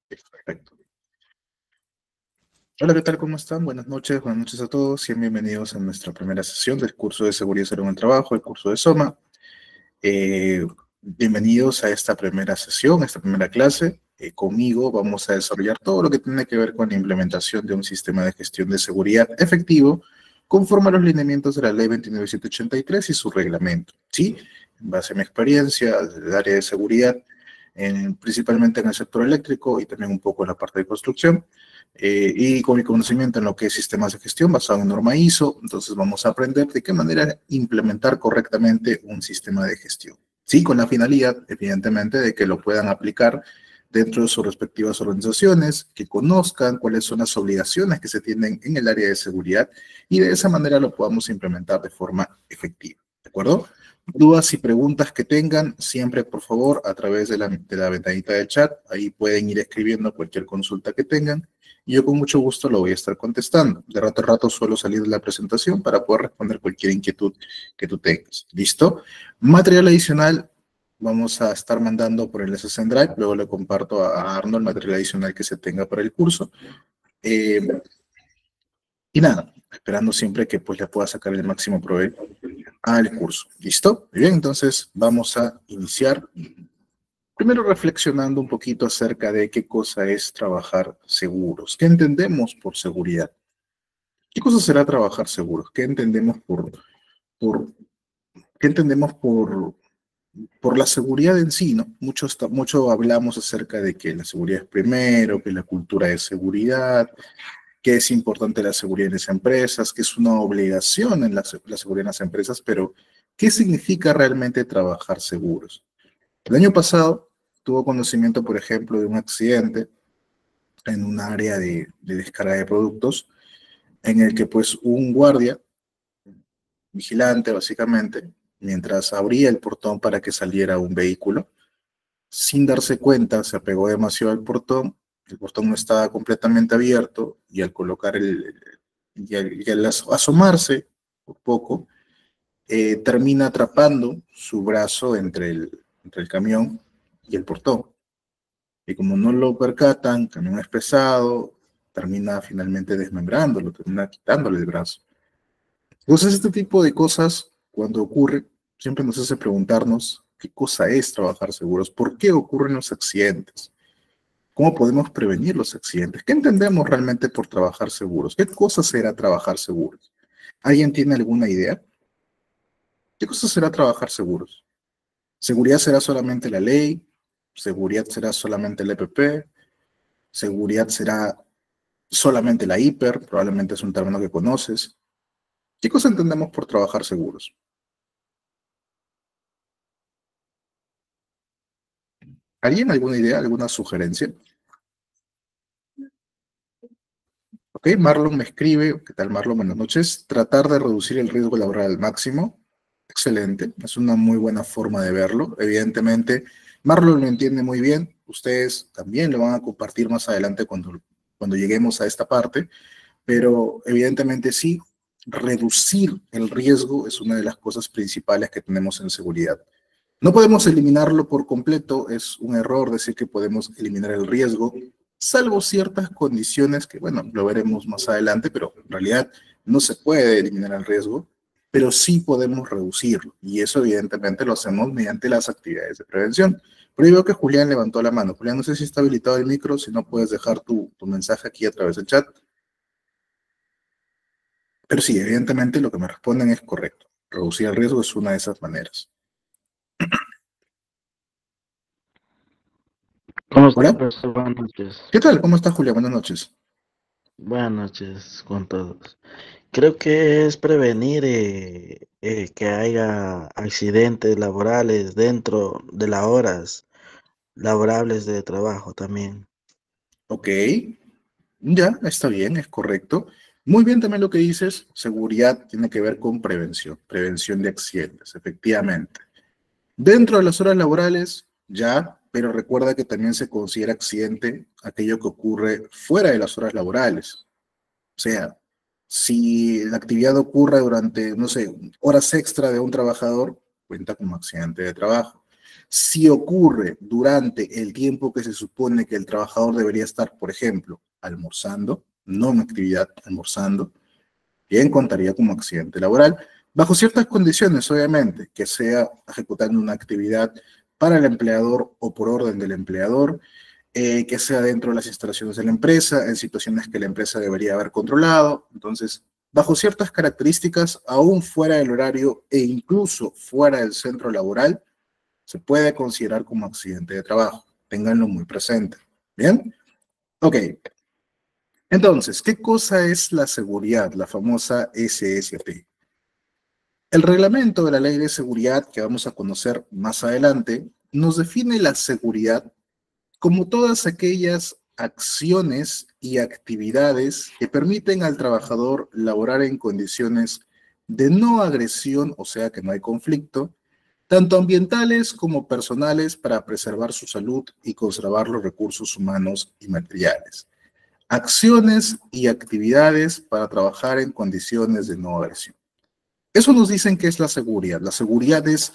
Perfecto. Hola, ¿qué tal? ¿Cómo están? Buenas noches a todos. Sean bienvenidos a nuestra primera sesión del curso de Seguridad y Salud en el Trabajo, el curso de SOMA. Bienvenidos a esta primera sesión, a esta primera clase. Conmigo vamos a desarrollar todo lo que tiene que ver con la implementación de un sistema de gestión de seguridad efectivo conforme a los lineamientos de la Ley 29783 y su reglamento, ¿sí? En base a mi experiencia del área de seguridad, principalmente en el sector eléctrico y también un poco en la parte de construcción, y con mi conocimiento en lo que es sistemas de gestión basado en norma ISO, entonces vamos a aprender de qué manera implementar correctamente un sistema de gestión. Sí, con la finalidad, evidentemente, de que lo puedan aplicar dentro de sus respectivas organizaciones, que conozcan cuáles son las obligaciones que se tienen en el área de seguridad y de esa manera lo podamos implementar de forma efectiva. ¿De acuerdo? Dudas y preguntas que tengan, siempre por favor a través de la ventanita del chat, ahí pueden ir escribiendo cualquier consulta que tengan y yo con mucho gusto lo voy a estar contestando. De rato a rato suelo salir de la presentación para poder responder cualquier inquietud que tú tengas. ¿Listo? Material adicional vamos a estar mandando por el SSN Drive, luego le comparto a Arnold el material adicional que se tenga para el curso. Eh, y nada, esperando siempre que pues le pueda sacar el máximo provecho al curso. ¿Listo? Muy bien, entonces vamos a iniciar. Primero reflexionando un poquito acerca de qué cosa es trabajar seguros. ¿Qué entendemos por seguridad? ¿Qué cosa será trabajar seguros? ¿Qué entendemos por, qué entendemos por la seguridad en sí, ¿no? Mucho hablamos acerca de que la seguridad es primero, que la cultura de seguridad, que es importante la seguridad en las empresas, que es una obligación en la seguridad en las empresas, pero ¿qué significa realmente trabajar seguros? El año pasado tuvo conocimiento, por ejemplo, de un accidente en un área de descarga de productos, en el que pues un guardia, vigilante básicamente, mientras abría el portón para que saliera un vehículo, sin darse cuenta, se apegó demasiado al portón, el portón no estaba completamente abierto y al colocar y al asomarse un poco, termina atrapando su brazo entre el camión y el portón. Y como no lo percatan, el camión es pesado, termina finalmente desmembrándolo, termina quitándole el brazo. Entonces, este tipo de cosas, cuando ocurre, siempre nos hace preguntarnos qué cosa es trabajar seguros, por qué ocurren los accidentes, cómo podemos prevenir los accidentes, qué entendemos realmente por trabajar seguros, qué cosa será trabajar seguros. ¿Alguien tiene alguna idea? ¿Qué cosa será trabajar seguros? ¿Seguridad será solamente la ley? ¿Seguridad será solamente el EPP? ¿Seguridad será solamente la hiper? Probablemente es un término que conoces. ¿Qué cosa entendemos por trabajar seguros? ¿Alguien alguna idea, alguna sugerencia? Ok, Marlon me escribe, ¿qué tal Marlon? Buenas noches. Tratar de reducir el riesgo laboral al máximo. Excelente, es una muy buena forma de verlo. Evidentemente, Marlon lo entiende muy bien. Ustedes también lo van a compartir más adelante cuando lleguemos a esta parte, pero evidentemente sí, reducir el riesgo es una de las cosas principales que tenemos en seguridad. No podemos eliminarlo por completo, es un error decir que podemos eliminar el riesgo, salvo ciertas condiciones que, bueno, lo veremos más adelante, pero en realidad no se puede eliminar el riesgo, pero sí podemos reducirlo, y eso evidentemente lo hacemos mediante las actividades de prevención. Pero yo veo que Julián levantó la mano. Julián, no sé si está habilitado el micro, si no puedes dejar tu mensaje aquí a través del chat, pero sí, evidentemente lo que me responden es correcto. Reducir el riesgo es una de esas maneras. ¿Cómo está, Hola, profesor? Buenas noches. ¿qué tal? ¿Cómo estás, Julián? Buenas noches. Buenas noches con todos. Creo que es prevenir que haya accidentes laborales dentro de las horas laborables de trabajo también. Ok, ya, está bien, es correcto. Muy bien también lo que dices, seguridad tiene que ver con prevención de accidentes, efectivamente. Dentro de las horas laborales, ya, pero recuerda que también se considera accidente aquello que ocurre fuera de las horas laborales. O sea, si la actividad ocurre durante, no sé, horas extra de un trabajador, cuenta como accidente de trabajo. Si ocurre durante el tiempo que se supone que el trabajador debería estar, por ejemplo, almorzando, no en actividad, almorzando, bien contaría como accidente laboral, bajo ciertas condiciones, obviamente, que sea ejecutando una actividad para el empleador o por orden del empleador, que sea dentro de las instalaciones de la empresa, en situaciones que la empresa debería haber controlado. Entonces, bajo ciertas características, aún fuera del horario e incluso fuera del centro laboral, se puede considerar como accidente de trabajo. Ténganlo muy presente. ¿Bien? Ok. Entonces, ¿qué cosa es la seguridad, la famosa SST? El reglamento de la Ley de Seguridad, que vamos a conocer más adelante, nos define la seguridad como todas aquellas acciones y actividades que permiten al trabajador laborar en condiciones de no agresión, o sea que no hay conflicto, tanto ambientales como personales para preservar su salud y conservar los recursos humanos y materiales. Acciones y actividades para trabajar en condiciones de no agresión. Eso nos dicen que es la seguridad. La seguridad es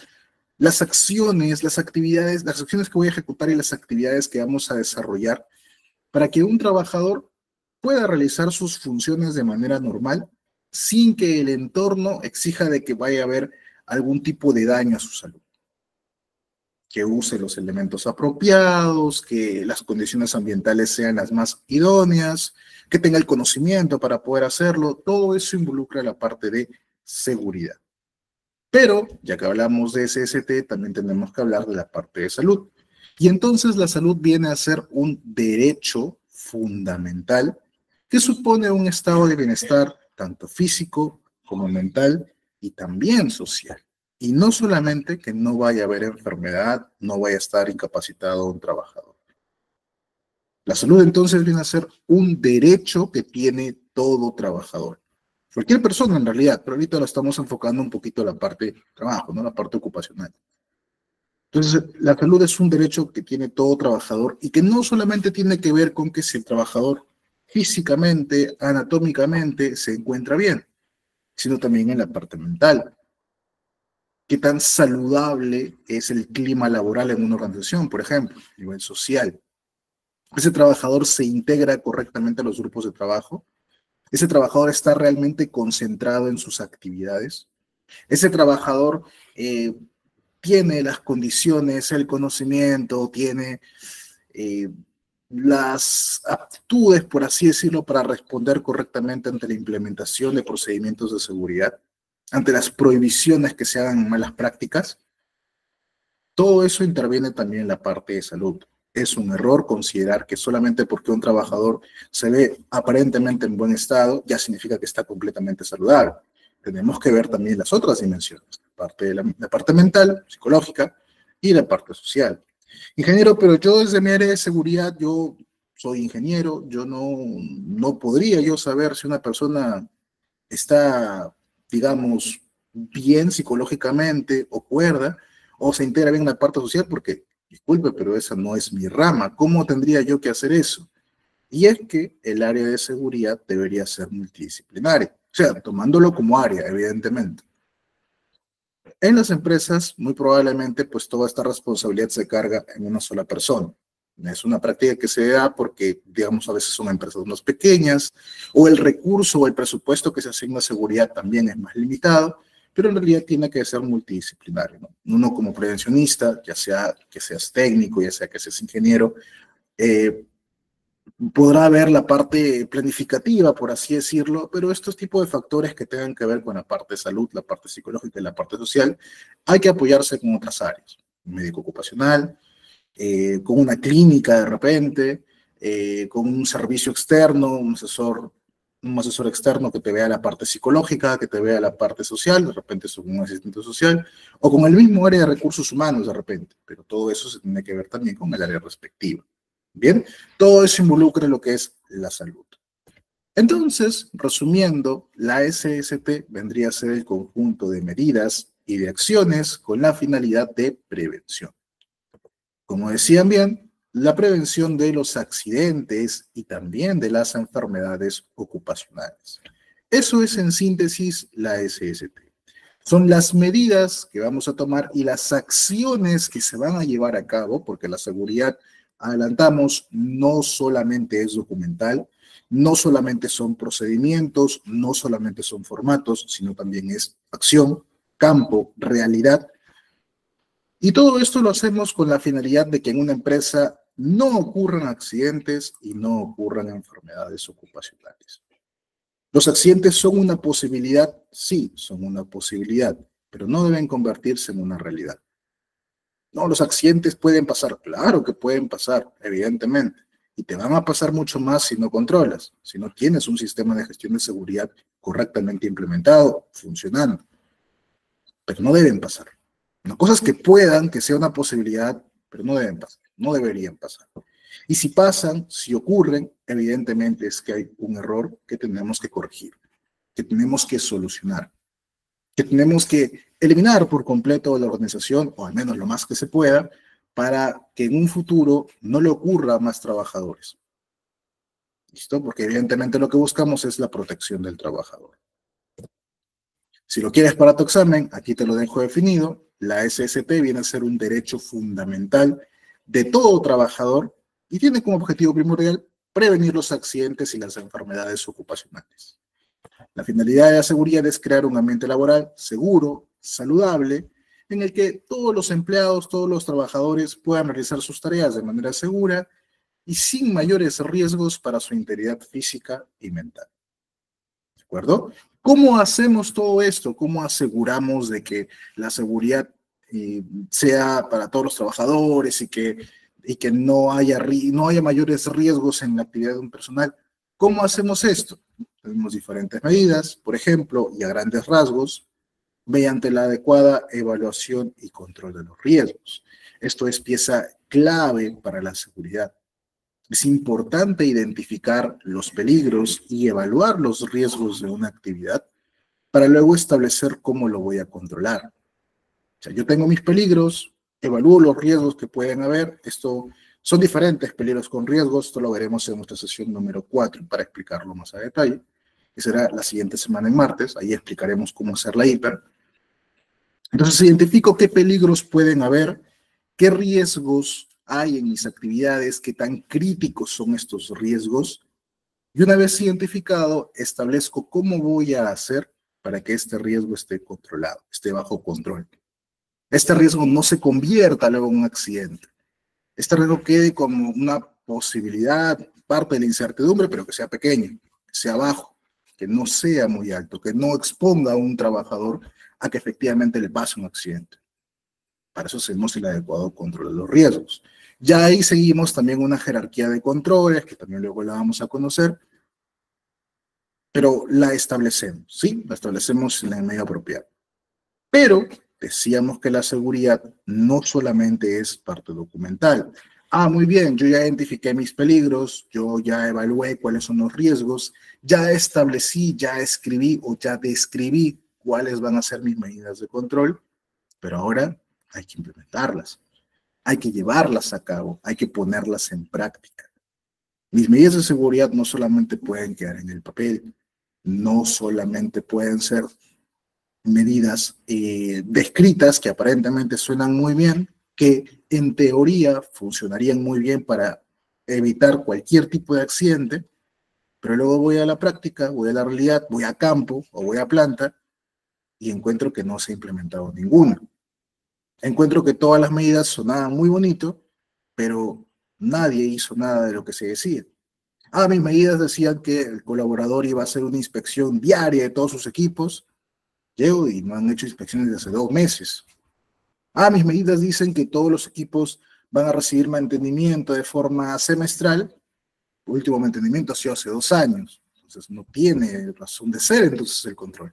las acciones, las actividades, las acciones que voy a ejecutar y las actividades que vamos a desarrollar para que un trabajador pueda realizar sus funciones de manera normal sin que el entorno exija de que vaya a haber algún tipo de daño a su salud. Que use los elementos apropiados, que las condiciones ambientales sean las más idóneas, que tenga el conocimiento para poder hacerlo. Todo eso involucra la parte de seguridad. Pero, ya que hablamos de SST, también tenemos que hablar de la parte de salud. Y entonces la salud viene a ser un derecho fundamental que supone un estado de bienestar tanto físico como mental y también social. Y no solamente que no vaya a haber enfermedad, no vaya a estar incapacitado un trabajador. La salud entonces viene a ser un derecho que tiene todo trabajador. Cualquier persona en realidad, pero ahorita lo estamos enfocando un poquito a la parte de trabajo, no la parte ocupacional. Entonces, la salud es un derecho que tiene todo trabajador y que no solamente tiene que ver con que si el trabajador físicamente, anatómicamente se encuentra bien, sino también en la parte mental. ¿Qué tan saludable es el clima laboral en una organización, por ejemplo, a nivel social? ¿Ese trabajador se integra correctamente a los grupos de trabajo? ¿Ese trabajador está realmente concentrado en sus actividades? ¿Ese trabajador tiene las condiciones, el conocimiento, tiene eh, las aptitudes, por así decirlo, para responder correctamente ante la implementación de procedimientos de seguridad, ante las prohibiciones que se hagan en malas prácticas? Todo eso interviene también en la parte de salud. Es un error considerar que solamente porque un trabajador se ve aparentemente en buen estado, ya significa que está completamente saludable. Tenemos que ver también las otras dimensiones, la parte mental, psicológica y la parte social. Ingeniero, pero yo desde mi área de seguridad, yo soy ingeniero, yo no podría yo saber si una persona está, digamos, bien psicológicamente o cuerda, o se integra bien en la parte social, porque, disculpe, pero esa no es mi rama. ¿Cómo tendría yo que hacer eso? Y es que el área de seguridad debería ser multidisciplinaria, o sea, tomándolo como área, evidentemente. En las empresas, muy probablemente, pues toda esta responsabilidad se carga en una sola persona. Es una práctica que se da porque, digamos, a veces son empresas más pequeñas, o el recurso o el presupuesto que se asigna a seguridad también es más limitado, pero en realidad tiene que ser multidisciplinario, ¿no? Uno como prevencionista, ya sea que seas técnico, ya sea que seas ingeniero, eh, podrá haber la parte planificativa, por así decirlo, pero estos tipos de factores que tengan que ver con la parte de salud, la parte psicológica y la parte social, hay que apoyarse con otras áreas, un médico ocupacional, con una clínica de repente, con un servicio externo, un asesor externo que te vea la parte psicológica, que te vea la parte social, de repente es un asistente social, o con el mismo área de recursos humanos de repente, pero todo eso se tiene que ver también con el área respectiva. Bien, todo eso involucra lo que es la salud. Entonces, resumiendo, la SST vendría a ser el conjunto de medidas y de acciones con la finalidad de prevención. Como decían bien, la prevención de los accidentes y también de las enfermedades ocupacionales. Eso es en síntesis la SST. Son las medidas que vamos a tomar y las acciones que se van a llevar a cabo, porque la seguridad, adelantamos, no solamente es documental, no solamente son procedimientos, no solamente son formatos, sino también es acción, campo, realidad. Y todo esto lo hacemos con la finalidad de que en una empresa no ocurran accidentes y no ocurran enfermedades ocupacionales. ¿Los accidentes son una posibilidad? Sí, son una posibilidad, pero no deben convertirse en una realidad. No, los accidentes pueden pasar, claro que pueden pasar, evidentemente, y te van a pasar mucho más si no controlas, si no tienes un sistema de gestión de seguridad correctamente implementado, funcionando, pero no deben pasar. No, cosas que puedan, que sea una posibilidad, pero no deben pasar, no deberían pasar. Y si pasan, si ocurren, evidentemente es que hay un error que tenemos que corregir, que tenemos que solucionar, que tenemos que eliminar por completo de la organización, o al menos lo más que se pueda, para que en un futuro no le ocurra a más trabajadores. ¿Listo? Porque evidentemente lo que buscamos es la protección del trabajador. Si lo quieres para tu examen, aquí te lo dejo definido. La SST viene a ser un derecho fundamental de todo trabajador y tiene como objetivo primordial prevenir los accidentes y las enfermedades ocupacionales. La finalidad de la seguridad es crear un ambiente laboral seguro, saludable, en el que todos los empleados, todos los trabajadores puedan realizar sus tareas de manera segura y sin mayores riesgos para su integridad física y mental. ¿De acuerdo? ¿Cómo hacemos todo esto? ¿Cómo aseguramos de que la seguridad sea para todos los trabajadores y que no haya mayores riesgos en la actividad de un personal? ¿Cómo hacemos esto? Tenemos diferentes medidas, por ejemplo, y a grandes rasgos, mediante la adecuada evaluación y control de los riesgos. Esto es pieza clave para la seguridad. Es importante identificar los peligros y evaluar los riesgos de una actividad para luego establecer cómo lo voy a controlar. O sea, yo tengo mis peligros, evalúo los riesgos que pueden haber. Esto son diferentes peligros con riesgos. Esto lo veremos en nuestra sesión número 4 para explicarlo más a detalle, que será la siguiente semana en martes. Ahí explicaremos cómo hacer la hiper. Entonces, identifico qué peligros pueden haber, qué riesgos hay en mis actividades, qué tan críticos son estos riesgos. Y una vez identificado, establezco cómo voy a hacer para que este riesgo esté controlado, esté bajo control. Este riesgo no se convierta luego en un accidente. Este riesgo quede como una posibilidad, parte de la incertidumbre, pero que sea pequeño, que sea bajo, que no sea muy alto, que no exponga a un trabajador a que efectivamente le pase un accidente. Para eso hacemos el adecuado control de los riesgos. Ya ahí seguimos también una jerarquía de controles, que también luego la vamos a conocer, pero la establecemos, ¿sí? La establecemos en el medio apropiado. Pero decíamos que la seguridad no solamente es parte documental. Ah, muy bien, yo ya identifiqué mis peligros, yo ya evalué cuáles son los riesgos, ya establecí, ya escribí o ya describí cuáles van a ser mis medidas de control, pero ahora hay que implementarlas, hay que llevarlas a cabo, hay que ponerlas en práctica. Mis medidas de seguridad no solamente pueden quedar en el papel, no solamente pueden ser medidas descritas que aparentemente suenan muy bien, que en teoría funcionarían muy bien para evitar cualquier tipo de accidente, pero luego voy a la práctica, voy a la realidad, voy a campo o voy a planta y encuentro que no se ha implementado ninguna. Encuentro que todas las medidas sonaban muy bonito, pero nadie hizo nada de lo que se decía. Ah, mis medidas decían que el colaborador iba a hacer una inspección diaria de todos sus equipos. Llego y no han hecho inspecciones desde hace 2 meses. Ah, mis medidas dicen que todos los equipos van a recibir mantenimiento de forma semestral. El último mantenimiento ha sido hace 2 años. Entonces no tiene razón de ser entonces el control.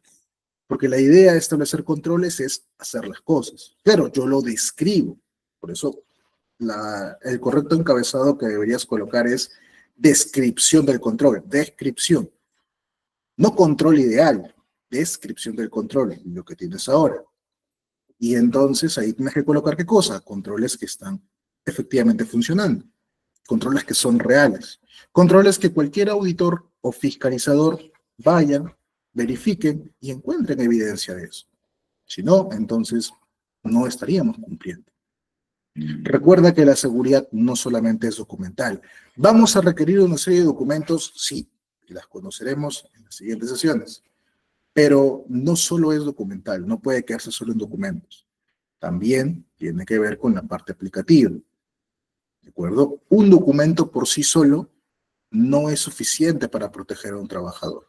Porque la idea de establecer controles es hacer las cosas. Pero yo lo describo. Por eso el correcto encabezado que deberías colocar es descripción del control. Descripción. No control ideal. Descripción del control, lo que tienes ahora. Y entonces ahí tienes que colocar ¿qué cosa? Controles que están efectivamente funcionando. Controles que son reales. Controles que cualquier auditor o fiscalizador vayan, verifiquen y encuentren evidencia de eso. Si no, entonces no estaríamos cumpliendo. Recuerda que la seguridad no solamente es documental. ¿Vamos a requerir una serie de documentos? Sí, y las conoceremos en las siguientes sesiones. Pero no solo es documental, no puede quedarse solo en documentos. También tiene que ver con la parte aplicativa. ¿De acuerdo? Un documento por sí solo no es suficiente para proteger a un trabajador.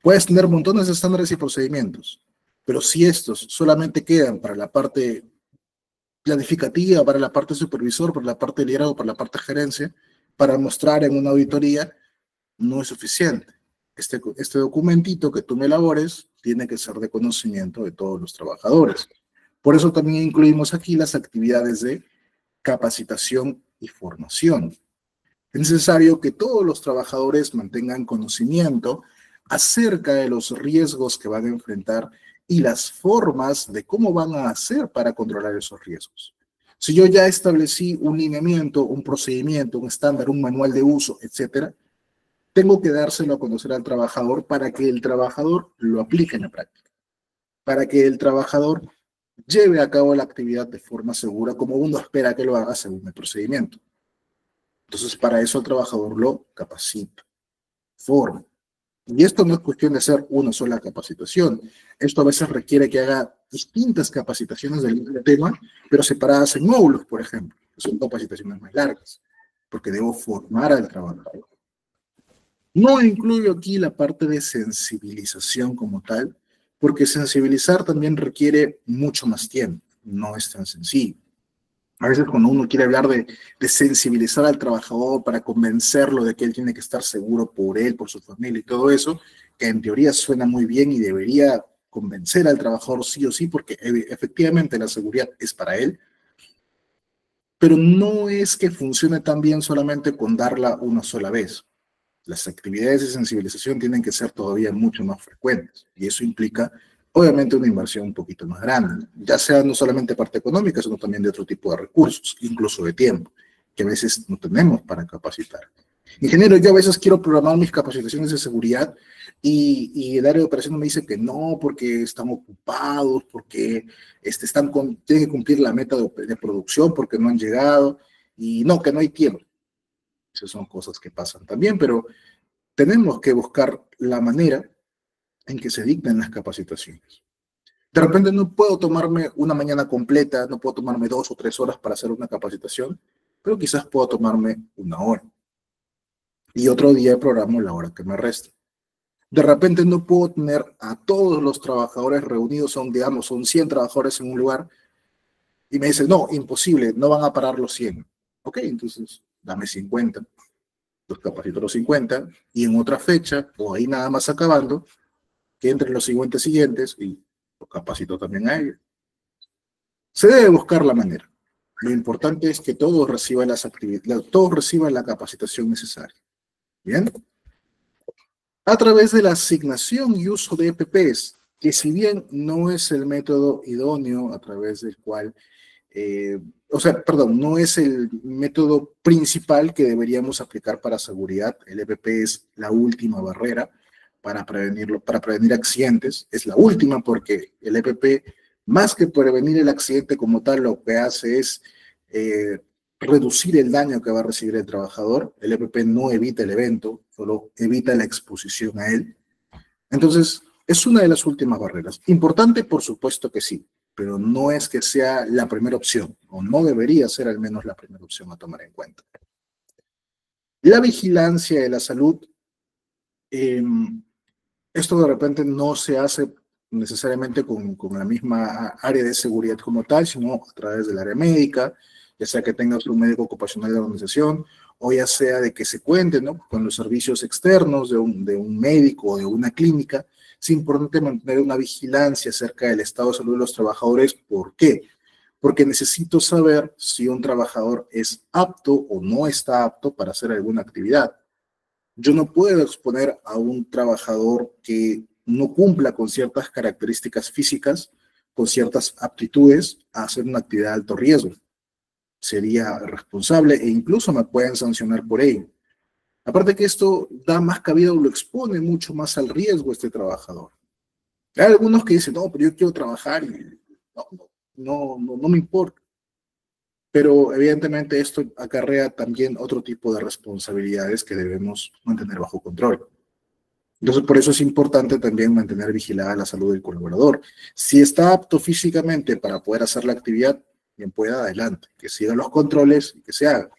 Puedes tener montones de estándares y procedimientos, pero si estos solamente quedan para la parte planificativa, para la parte supervisor, para la parte de liderazgo, para la parte de gerencia, para mostrar en una auditoría, no es suficiente. Este documentito que tú me elabores tiene que ser de conocimiento de todos los trabajadores. Por eso también incluimos aquí las actividades de capacitación y formación. Es necesario que todos los trabajadores mantengan conocimiento acerca de los riesgos que van a enfrentar y las formas de cómo van a hacer para controlar esos riesgos. Si yo ya establecí un lineamiento, un procedimiento, un estándar, un manual de uso, etcétera, tengo que dárselo a conocer al trabajador para que el trabajador lo aplique en la práctica, para que el trabajador lleve a cabo la actividad de forma segura como uno espera que lo haga según el procedimiento. Entonces, para eso el trabajador lo capacita, forma. Y esto no es cuestión de hacer una sola capacitación. Esto a veces requiere que haga distintas capacitaciones del mismo tema, pero separadas en módulos, por ejemplo. Son capacitaciones más largas, porque debo formar al trabajador. No incluyo aquí la parte de sensibilización como tal, porque sensibilizar también requiere mucho más tiempo. No es tan sencillo. A veces cuando uno quiere hablar de sensibilizar al trabajador para convencerlo de que él tiene que estar seguro por él, por su familia y todo eso, que en teoría suena muy bien y debería convencer al trabajador sí o sí, porque efectivamente la seguridad es para él, pero no es que funcione tan bien solamente con darla una sola vez. Las actividades de sensibilización tienen que ser todavía mucho más frecuentes y eso implica obviamente una inversión un poquito más grande, ya sea no solamente parte económica, sino también de otro tipo de recursos, incluso de tiempo, que a veces no tenemos para capacitar. Ingeniero, yo a veces quiero programar mis capacitaciones de seguridad y el área de operación me dice que no, porque están ocupados, porque tienen que cumplir la meta de producción, porque no han llegado, y no, que no hay tiempo. Esas son cosas que pasan también, pero tenemos que buscar la manera en que se dicten las capacitaciones. De repente no puedo tomarme una mañana completa, no puedo tomarme 2 o 3 horas para hacer una capacitación, pero quizás puedo tomarme 1 hora. Y otro día programo la hora que me resta. De repente no puedo tener a todos los trabajadores reunidos, digamos, son 100 trabajadores en un lugar, y me dicen, no, imposible, no van a parar los 100. Ok, entonces dame 50. Los capacito los 50, y en otra fecha, o ahí nada más acabando, que entren los 50 siguientes y los capacito también a ellos. Se debe buscar la manera. Lo importante es que todos reciban todos reciban la capacitación necesaria. ¿Bien? A través de la asignación y uso de EPPs, que si bien no es el método idóneo a través del cual, no es el método principal que deberíamos aplicar para seguridad. El EPP es la última barrera para prevenir accidentes. Es la última porque el EPP, más que prevenir el accidente como tal, lo que hace es reducir el daño que va a recibir el trabajador. El EPP no evita el evento, solo evita la exposición a él. Entonces, es una de las últimas barreras. Importante, por supuesto que sí, pero no es que sea la primera opción, o no debería ser al menos la primera opción a tomar en cuenta. La vigilancia de la salud, esto de repente no se hace necesariamente con la misma área de seguridad como tal, sino a través del área médica, ya sea que tengas un médico ocupacional de la organización, o ya sea de que se cuente, ¿no?, con los servicios externos de un médico o de una clínica. Es importante mantener una vigilancia acerca del estado de salud de los trabajadores. ¿Por qué? Porque necesito saber si un trabajador es apto o no está apto para hacer alguna actividad. Yo no puedo exponer a un trabajador que no cumpla con ciertas características físicas, con ciertas aptitudes, a hacer una actividad de alto riesgo. Sería irresponsable e incluso me pueden sancionar por ello. Aparte que esto da más cabida o lo expone mucho más al riesgo a este trabajador. Hay algunos que dicen, no, pero yo quiero trabajar y no me importa. Pero evidentemente esto acarrea también otro tipo de responsabilidades que debemos mantener bajo control. Entonces, por eso es importante también mantener vigilada la salud del colaborador. Si está apto físicamente para poder hacer la actividad, bien pueda, adelante, que siga los controles y que se haga.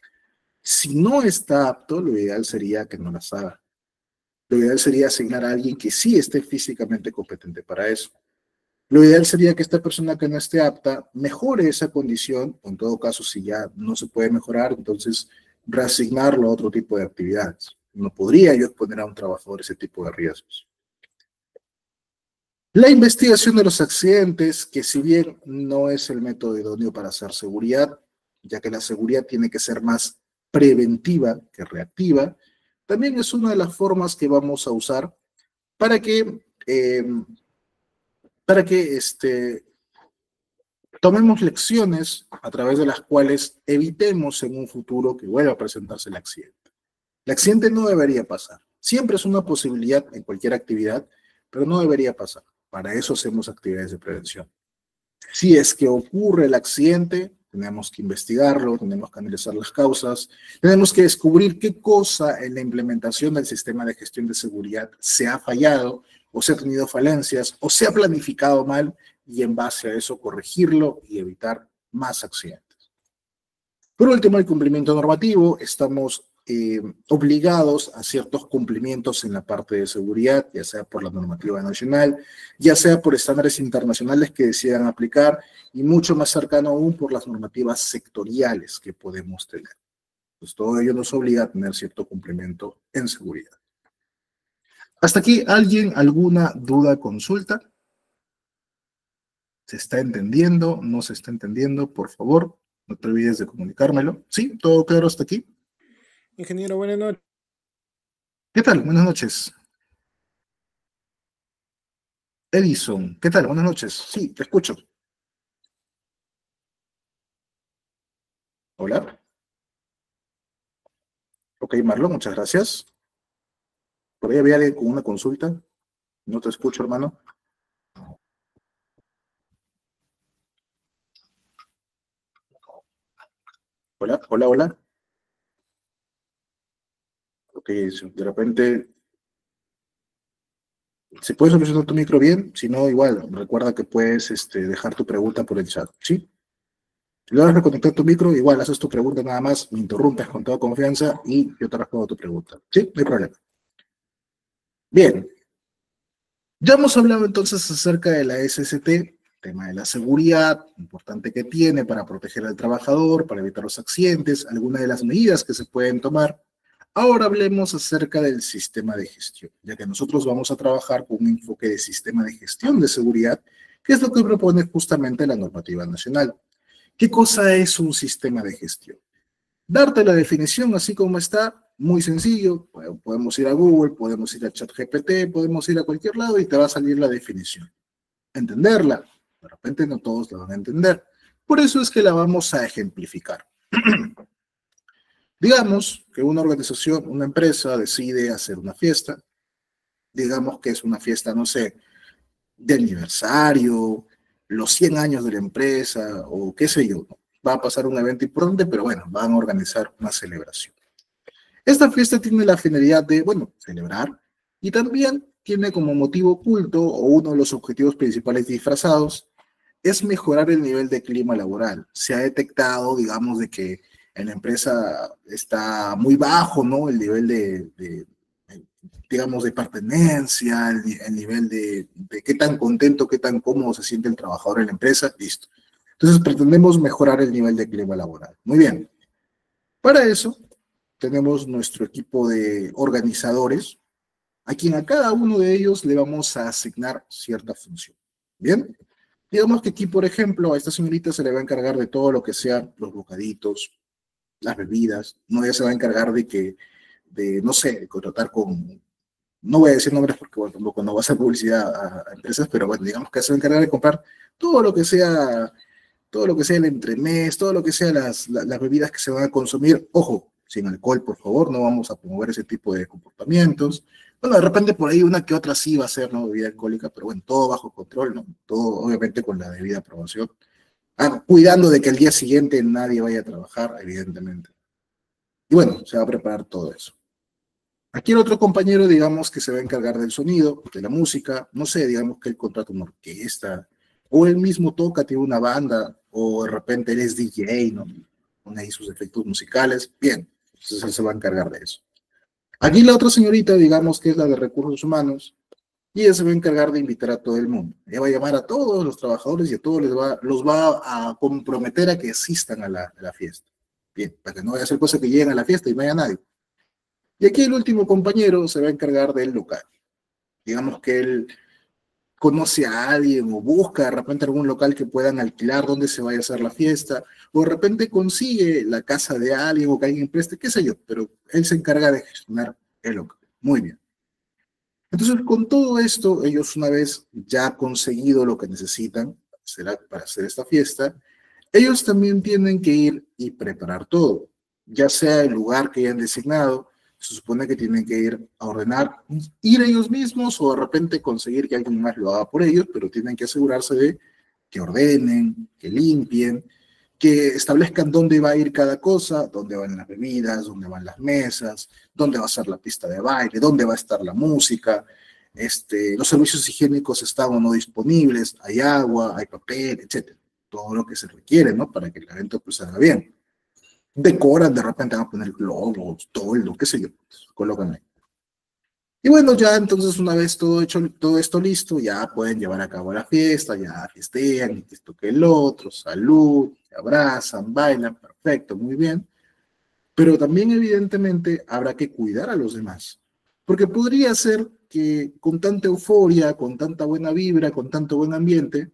Si no está apto, lo ideal sería que no las haga. Lo ideal sería asignar a alguien que sí esté físicamente competente para eso. Lo ideal sería que esta persona que no esté apta mejore esa condición, o en todo caso, si ya no se puede mejorar, entonces reasignarlo a otro tipo de actividades. No podría yo exponer a un trabajador ese tipo de riesgos. La investigación de los accidentes, que si bien no es el método idóneo para hacer seguridad, ya que la seguridad tiene que ser más preventiva que reactiva, también es una de las formas que vamos a usar para que, eh, para que tomemos lecciones a través de las cuales evitemos en un futuro que vuelva a presentarse el accidente. El accidente no debería pasar. Siempre es una posibilidad en cualquier actividad, pero no debería pasar. Para eso hacemos actividades de prevención. Si es que ocurre el accidente, tenemos que investigarlo, tenemos que analizar las causas, tenemos que descubrir qué cosa en la implementación del sistema de gestión de seguridad se ha fallado, o se ha tenido falencias, o se ha planificado mal, y en base a eso corregirlo y evitar más accidentes. Por último, el cumplimiento normativo. Estamos obligados a ciertos cumplimientos en la parte de seguridad, ya sea por la normativa nacional, ya sea por estándares internacionales que decidan aplicar, y mucho más cercano aún por las normativas sectoriales que podemos tener. Pues todo ello nos obliga a tener cierto cumplimiento en seguridad. ¿Hasta aquí alguien alguna duda, consulta? ¿Se está entendiendo? ¿No se está entendiendo? Por favor, no te olvides de comunicármelo. ¿Sí? ¿Todo claro hasta aquí? Ingeniero, buenas noches. ¿Qué tal? Buenas noches. Edison, ¿qué tal? Buenas noches. Sí, te escucho. Hola. Ok, Marlon, muchas gracias. Por ahí había alguien con una consulta. No te escucho, hermano. Hola, hola, hola. Ok, de repente, ¿se puede solucionar tu micro bien? Si no, igual, recuerda que puedes dejar tu pregunta por el chat, ¿sí? Si logras reconectar tu micro, igual haces tu pregunta nada más, me interrumpes con toda confianza y yo te respondo tu pregunta. ¿Sí? No hay problema. Bien. Ya hemos hablado entonces acerca de la SST, tema de la seguridad, importante que tiene para proteger al trabajador, para evitar los accidentes, algunas de las medidas que se pueden tomar. Ahora hablemos acerca del sistema de gestión, ya que nosotros vamos a trabajar con un enfoque de sistema de gestión de seguridad, que es lo que propone justamente la normativa nacional. ¿Qué cosa es un sistema de gestión? Darte la definición así como está, muy sencillo. Podemos ir a Google, podemos ir a ChatGPT, podemos ir a cualquier lado y te va a salir la definición. Entenderla, de repente no todos la van a entender. Por eso es que la vamos a ejemplificar. Digamos que una organización, una empresa decide hacer una fiesta. Digamos que es una fiesta, no sé, de aniversario, los 100 años de la empresa o qué sé yo. Va a pasar un evento importante, pero bueno, van a organizar una celebración. Esta fiesta tiene la finalidad de, bueno, celebrar, y también tiene como motivo oculto, o uno de los objetivos principales disfrazados, es mejorar el nivel de clima laboral. Se ha detectado, digamos, de que en la empresa está muy bajo, ¿no? El nivel digamos, de pertenencia, el nivel de qué tan contento, qué tan cómodo se siente el trabajador en la empresa, listo. Entonces pretendemos mejorar el nivel de clima laboral. Muy bien. Para eso, tenemos nuestro equipo de organizadores, a quien a cada uno de ellos le vamos a asignar cierta función. ¿Bien? Digamos que aquí, por ejemplo, a esta señorita se le va a encargar de todo lo que sean los bocaditos, las bebidas, no, ella se va a encargar no sé, de contratar con, no voy a decir nombres porque bueno, tampoco no va a hacer publicidad a empresas, pero bueno, digamos que se va a encargar de comprar todo lo que sea el entremés, todo lo que sea las bebidas que se van a consumir. Ojo, sin alcohol, por favor, no vamos a promover ese tipo de comportamientos. Bueno, de repente por ahí una que otra sí va a ser, ¿no? Bebida alcohólica, pero bueno, todo bajo control, ¿no? Todo obviamente con la debida aprobación. Cuidando de que el día siguiente nadie vaya a trabajar, evidentemente. Y bueno, se va a preparar todo eso. Aquí el otro compañero, digamos, que se va a encargar del sonido, de la música, no sé, digamos que él contrata una orquesta, o él mismo toca, tiene una banda, o de repente él es DJ, ¿no? Pone ahí sus efectos musicales, bien, entonces él se va a encargar de eso. Aquí la otra señorita, digamos que es la de recursos humanos, y ella se va a encargar de invitar a todo el mundo. Ella va a llamar a todos los trabajadores y a todos los va a comprometer a que asistan a la fiesta. Bien, para que no vaya a ser cosa que lleguen a la fiesta y no haya nadie. Y aquí el último compañero se va a encargar del local. Digamos que él conoce a alguien o busca de repente algún local que puedan alquilar donde se vaya a hacer la fiesta, o de repente consigue la casa de alguien o que alguien preste, qué sé yo, pero él se encarga de gestionar el local. Muy bien. Entonces, con todo esto, ellos una vez ya conseguido lo que necesitan para hacer esta fiesta, ellos también tienen que ir y preparar todo, ya sea el lugar que hayan designado, se supone que tienen que ir a ordenar, ir ellos mismos o de repente conseguir que alguien más lo haga por ellos, pero tienen que asegurarse de que ordenen, que limpien, que establezcan dónde va a ir cada cosa, dónde van las bebidas, dónde van las mesas, dónde va a ser la pista de baile, dónde va a estar la música, los servicios higiénicos están o no disponibles, hay agua, hay papel, etcétera. Todo lo que se requiere, ¿no? Para que el evento pues salga bien. Decoran, de repente van a poner globos, toldo, qué sé yo, pues, colocan ahí. Y bueno, ya entonces una vez todo hecho, todo esto listo, ya pueden llevar a cabo la fiesta, ya festean, y esto que el otro, salud, se abrazan, bailan, perfecto, muy bien. Pero también evidentemente habrá que cuidar a los demás, porque podría ser que con tanta euforia, con tanta buena vibra, con tanto buen ambiente,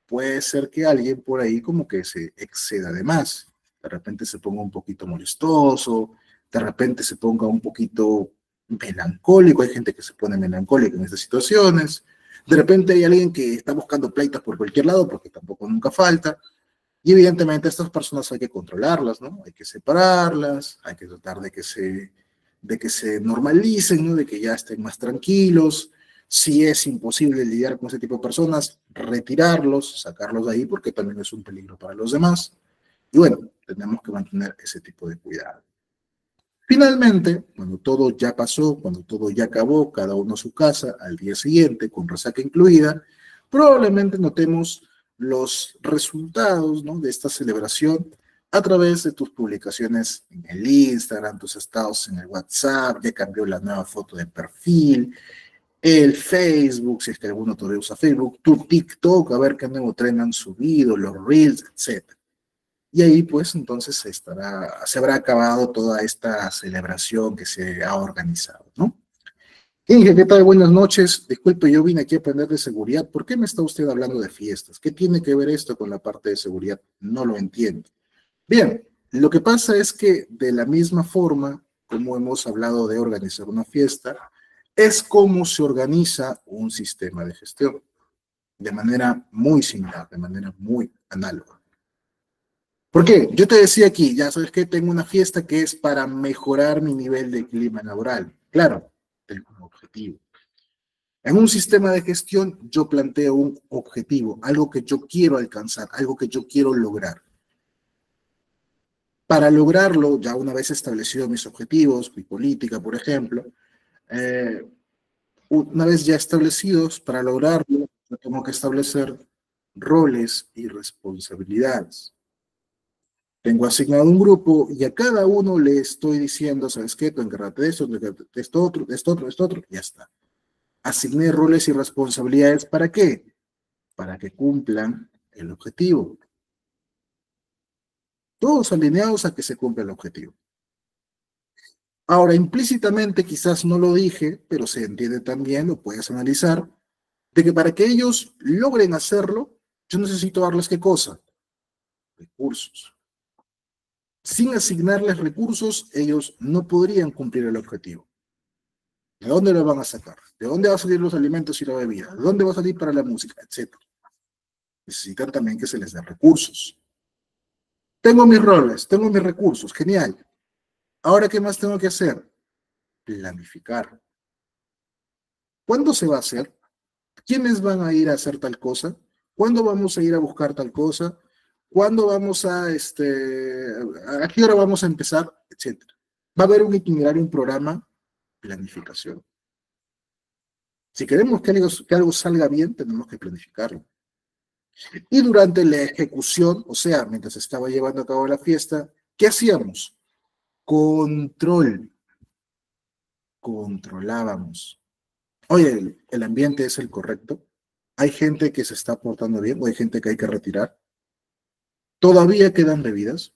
puede ser que alguien por ahí como que se exceda de más. De repente se ponga un poquito molestoso, de repente se ponga un poquito melancólico, hay gente que se pone melancólica en estas situaciones, de repente hay alguien que está buscando pleitos por cualquier lado, porque tampoco nunca falta, y evidentemente estas personas hay que controlarlas, ¿no? Hay que separarlas, hay que tratar de que se normalicen, ¿no? De que ya estén más tranquilos. Si es imposible lidiar con ese tipo de personas, retirarlos, sacarlos de ahí, porque también es un peligro para los demás. Y bueno, tenemos que mantener ese tipo de cuidado. Finalmente, cuando todo ya pasó, cuando todo ya acabó, cada uno a su casa, al día siguiente, con resaca incluida, probablemente notemos los resultados, ¿no? De esta celebración a través de tus publicaciones en el Instagram, tus estados en el WhatsApp, ya cambió la nueva foto de perfil, el Facebook, si es que alguno todavía usa Facebook, tu TikTok, a ver qué nuevo tren han subido, los Reels, etc. Y ahí pues entonces se habrá acabado toda esta celebración que se ha organizado, ¿no? Inge, ¿qué tal? Buenas noches. Disculpe, yo vine aquí a aprender de seguridad. ¿Por qué me está usted hablando de fiestas? ¿Qué tiene que ver esto con la parte de seguridad? No lo entiendo. Bien, lo que pasa es que de la misma forma como hemos hablado de organizar una fiesta, es como se organiza un sistema de gestión, de manera muy similar, de manera muy análoga. ¿Por qué? Yo te decía aquí, ya sabes que tengo una fiesta que es para mejorar mi nivel de clima laboral. Claro, tengo un objetivo. En un sistema de gestión yo planteo un objetivo, algo que yo quiero alcanzar, algo que yo quiero lograr. Para lograrlo, ya una vez establecido mis objetivos, mi política, por ejemplo, una vez ya establecidos, para lograrlo, yo tengo que establecer roles y responsabilidades. Tengo asignado un grupo y a cada uno le estoy diciendo, ¿sabes qué? Tú encárgate de esto, de esto otro, de esto otro, de esto otro, y ya está. Asigné roles y responsabilidades, ¿para qué? Para que cumplan el objetivo. Todos alineados a que se cumpla el objetivo. Ahora, implícitamente, quizás no lo dije, pero se entiende también, lo puedes analizar, de que para que ellos logren hacerlo, yo necesito darles ¿qué cosa? Recursos. Sin asignarles recursos, ellos no podrían cumplir el objetivo. ¿De dónde lo van a sacar? ¿De dónde van a salir los alimentos y la bebida? ¿De dónde va a salir para la música? Etcétera. Necesitan también que se les dé recursos. Tengo mis roles, tengo mis recursos, genial. Ahora, ¿qué más tengo que hacer? Planificar. ¿Cuándo se va a hacer? ¿Quiénes van a ir a hacer tal cosa? ¿Cuándo vamos a ir a buscar tal cosa? ¿Cuándo vamos a qué hora vamos a empezar? Etcétera. Va a haber un itinerario, un programa, planificación. Si queremos que algo salga bien, tenemos que planificarlo. Y durante la ejecución, o sea, mientras se estaba llevando a cabo la fiesta, ¿qué hacíamos? Control. Controlábamos. Oye, ¿el ambiente es el correcto? ¿Hay gente que se está portando bien o hay gente que hay que retirar? ¿Todavía quedan bebidas?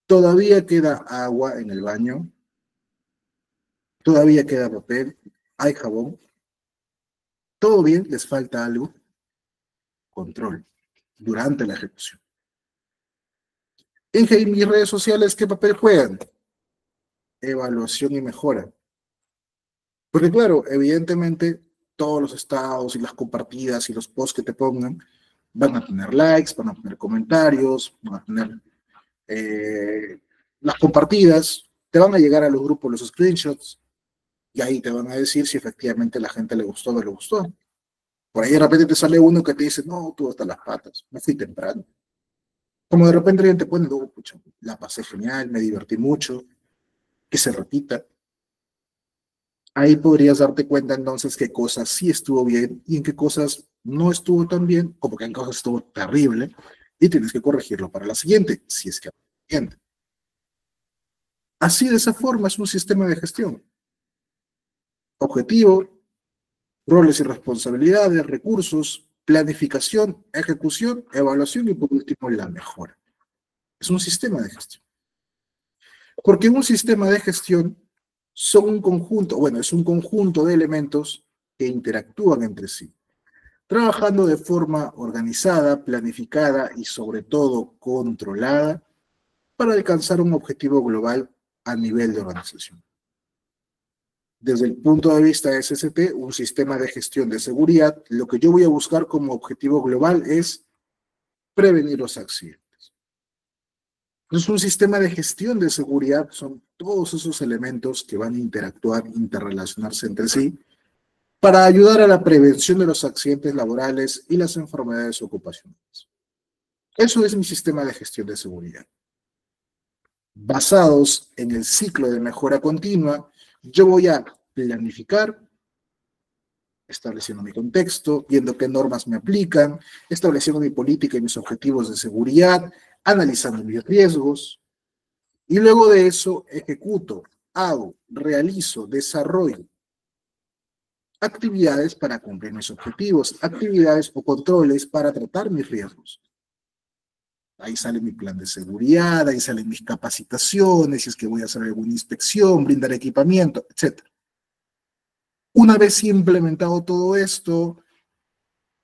¿Todavía queda agua en el baño? ¿Todavía queda papel? ¿Hay jabón? ¿Todo bien? ¿Les falta algo? Control durante la ejecución. En mis redes sociales, ¿qué papel juegan? Evaluación y mejora. Porque claro, evidentemente todos los estados y las compartidas y los posts que te pongan van a tener likes, van a tener comentarios, van a tener las compartidas, te van a llegar a los grupos los screenshots y ahí te van a decir si efectivamente a la gente le gustó o no le gustó. Por ahí de repente te sale uno que te dice, no, tú hasta las patas, me fui temprano. Como de repente alguien te pone, no, pucha, la pasé genial, me divertí mucho, que se repita. Ahí podrías darte cuenta entonces qué cosas sí estuvo bien y en qué cosas no estuvo tan bien, como que en cosas estuvo terrible, y tienes que corregirlo para la siguiente, si es que la siguiente. Así de esa forma es un sistema de gestión. Objetivo, roles y responsabilidades, recursos, planificación, ejecución, evaluación y por último la mejora. Es un sistema de gestión. Porque un sistema de gestión son un conjunto, bueno, es un conjunto de elementos que interactúan entre sí, trabajando de forma organizada, planificada y sobre todo controlada para alcanzar un objetivo global a nivel de organización. Desde el punto de vista de SST, un sistema de gestión de seguridad, lo que yo voy a buscar como objetivo global es prevenir los accidentes. Entonces, un sistema de gestión de seguridad son todos esos elementos que van a interactuar, interrelacionarse entre sí, para ayudar a la prevención de los accidentes laborales y las enfermedades ocupacionales. Eso es mi sistema de gestión de seguridad. Basados en el ciclo de mejora continua, yo voy a planificar, estableciendo mi contexto, viendo qué normas me aplican, estableciendo mi política y mis objetivos de seguridad, analizando mis riesgos, y luego de eso ejecuto, hago, realizo, desarrollo actividades para cumplir mis objetivos, actividades o controles para tratar mis riesgos. Ahí sale mi plan de seguridad, ahí salen mis capacitaciones, si es que voy a hacer alguna inspección, brindar equipamiento, etc. Una vez implementado todo esto,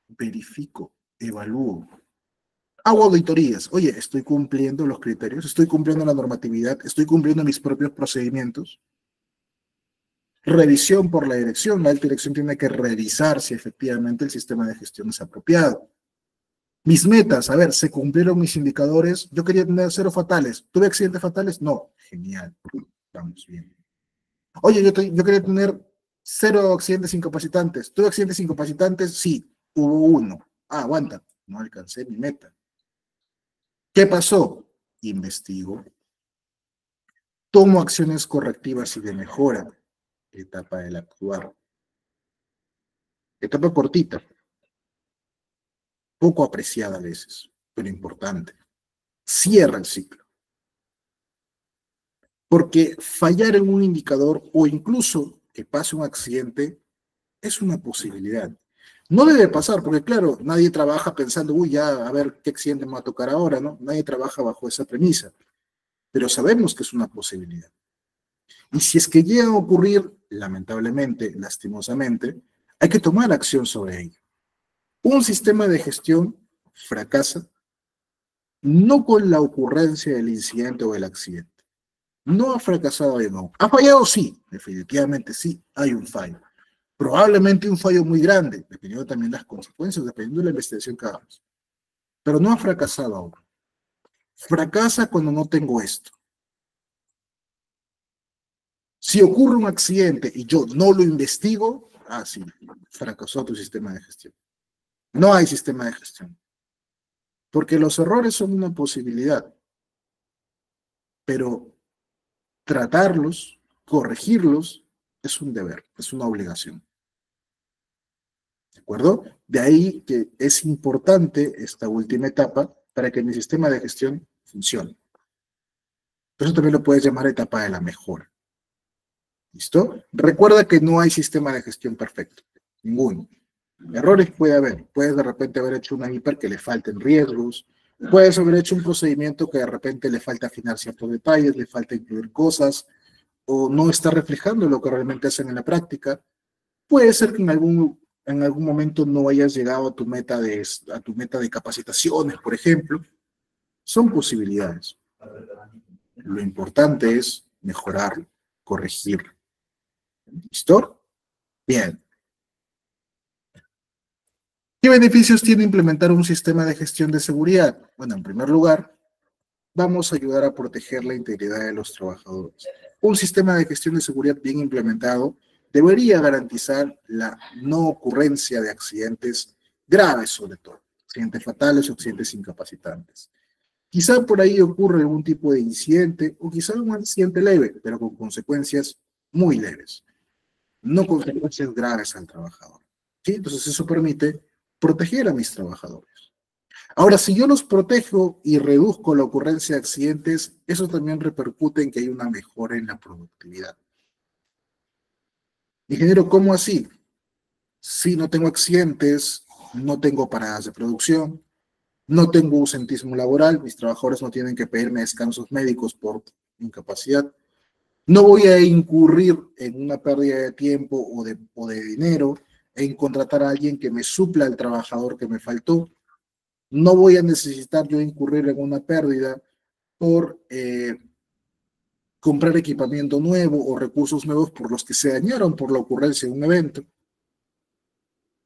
verifico, evalúo, hago auditorías. Oye, ¿estoy cumpliendo los criterios? ¿Estoy cumpliendo la normatividad? ¿Estoy cumpliendo mis propios procedimientos? Revisión por la dirección. La alta dirección tiene que revisar si efectivamente el sistema de gestión es apropiado. Mis metas, a ver, ¿se cumplieron mis indicadores? Yo quería tener 0 fatales. ¿Tuve accidentes fatales? No. Genial. Estamos bien. Oye, yo quería tener 0 accidentes incapacitantes. ¿Tuve accidentes incapacitantes? Sí. Hubo 1. Ah, aguanta. No alcancé mi meta. ¿Qué pasó? Investigo. Tomo acciones correctivas y de mejora. Etapa del actuar. Etapa cortita. Poco apreciada a veces, pero importante. Cierra el ciclo. Porque fallar en un indicador o incluso que pase un accidente es una posibilidad. No debe pasar, porque claro, nadie trabaja pensando, uy, ya, a ver qué accidente me va a tocar ahora, ¿no? Nadie trabaja bajo esa premisa, pero sabemos que es una posibilidad. Y si es que llega a ocurrir, lamentablemente, lastimosamente, hay que tomar acción sobre ello. Un sistema de gestión fracasa no con la ocurrencia del incidente o del accidente. No ha fracasado de nuevo. ¿Ha fallado? Sí, definitivamente sí, hay un fallo. Probablemente un fallo muy grande, dependiendo también de las consecuencias, dependiendo de la investigación que hagamos. Pero no ha fracasado aún. Fracasa cuando no tengo esto. Si ocurre un accidente y yo no lo investigo, Ah, sí, fracasó tu sistema de gestión. No hay sistema de gestión. Porque los errores son una posibilidad, pero tratarlos, corregirlos, es un deber, es una obligación. ¿De acuerdo? De ahí que es importante esta última etapa para que mi sistema de gestión funcione. Por eso también lo puedes llamar etapa de la mejora. ¿Listo? Recuerda que no hay sistema de gestión perfecto. Ninguno. Errores puede haber. Puedes de repente haber hecho una hiper que le falten riesgos. Puedes haber hecho un procedimiento que de repente le falta afinar ciertos detalles, le falta incluir cosas, o no está reflejando lo que realmente hacen en la práctica. Puede ser que en algún momento no hayas llegado a tu meta de capacitaciones, por ejemplo. Son posibilidades. Lo importante es mejorarlo, corregirlo. ¿Listo? Bien. ¿Qué beneficios tiene implementar un sistema de gestión de seguridad? Bueno, en primer lugar, vamos a ayudar a proteger la integridad de los trabajadores. Un sistema de gestión de seguridad bien implementado debería garantizar la no ocurrencia de accidentes graves, sobre todo, accidentes fatales o accidentes incapacitantes. Quizá por ahí ocurre algún tipo de incidente o quizá un accidente leve, pero con consecuencias muy leves, no consecuencias graves al trabajador. ¿Sí? Entonces eso permite proteger a mis trabajadores. Ahora, si yo los protejo y reduzco la ocurrencia de accidentes, eso también repercute en que hay una mejora en la productividad. Ingeniero, ¿cómo así? Si no tengo accidentes, no tengo paradas de producción, no tengo ausentismo laboral, mis trabajadores no tienen que pedirme descansos médicos por incapacidad, no voy a incurrir en una pérdida de tiempo o de dinero en contratar a alguien que me supla al trabajador que me faltó. No voy a necesitar yo incurrir en una pérdida por comprar equipamiento nuevo o recursos nuevos por los que se dañaron por la ocurrencia de un evento.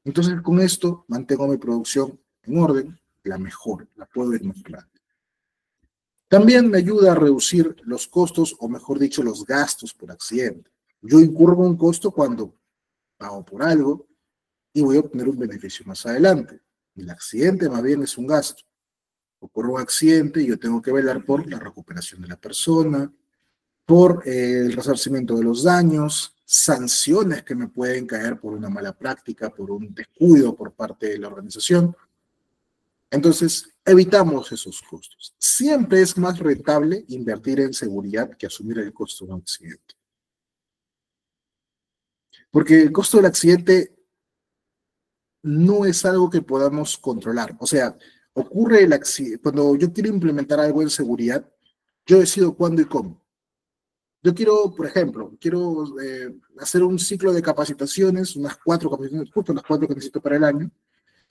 Entonces, con esto mantengo mi producción en orden, la mejor, la puedo ir mejorando. También me ayuda a reducir los costos, o mejor dicho, los gastos por accidente. Yo incurro un costo cuando pago por algo y voy a obtener un beneficio más adelante. El accidente más bien es un gasto. Ocurre un accidente y yo tengo que velar por la recuperación de la persona, por el resarcimiento de los daños, sanciones que me pueden caer por una mala práctica, por un descuido por parte de la organización. Entonces, evitamos esos costos. Siempre es más rentable invertir en seguridad que asumir el costo de un accidente. Porque el costo del accidente no es algo que podamos controlar. O sea, ocurre el accidente. Cuando yo quiero implementar algo en seguridad, yo decido cuándo y cómo. Yo quiero, por ejemplo, hacer un ciclo de capacitaciones, unas 4 capacitaciones, justo las 4 que necesito para el año,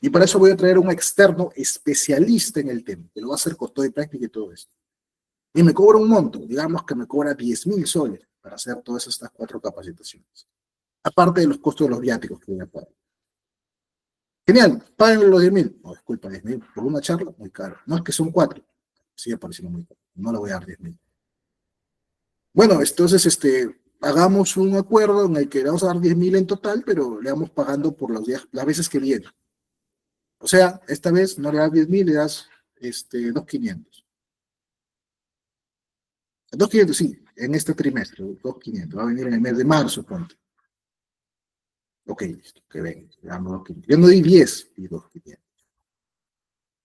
y para eso voy a traer un externo especialista en el tema, que lo va a hacer con todo y práctica y todo esto. Y me cobra un monto, digamos que me cobra 10.000 soles para hacer todas estas 4 capacitaciones. Aparte de los costos de los viáticos que voy a pagar. Genial, paguen los 10.000. No, disculpa, 10.000 por una charla, muy caro. No, es que son 4. Sigue pareciendo muy caro. No le voy a dar 10.000. Bueno, entonces, hagamos un acuerdo en el que le vamos a dar 10.000 en total, pero le vamos pagando por las veces que viene. O sea, esta vez no le das 10.000, le das 2.500. 2.500, sí, en este trimestre, 2.500. Va a venir en el mes de marzo, ponte. Ok, listo, que venga, le damos 2.500. Yo no di 10 y 2.500.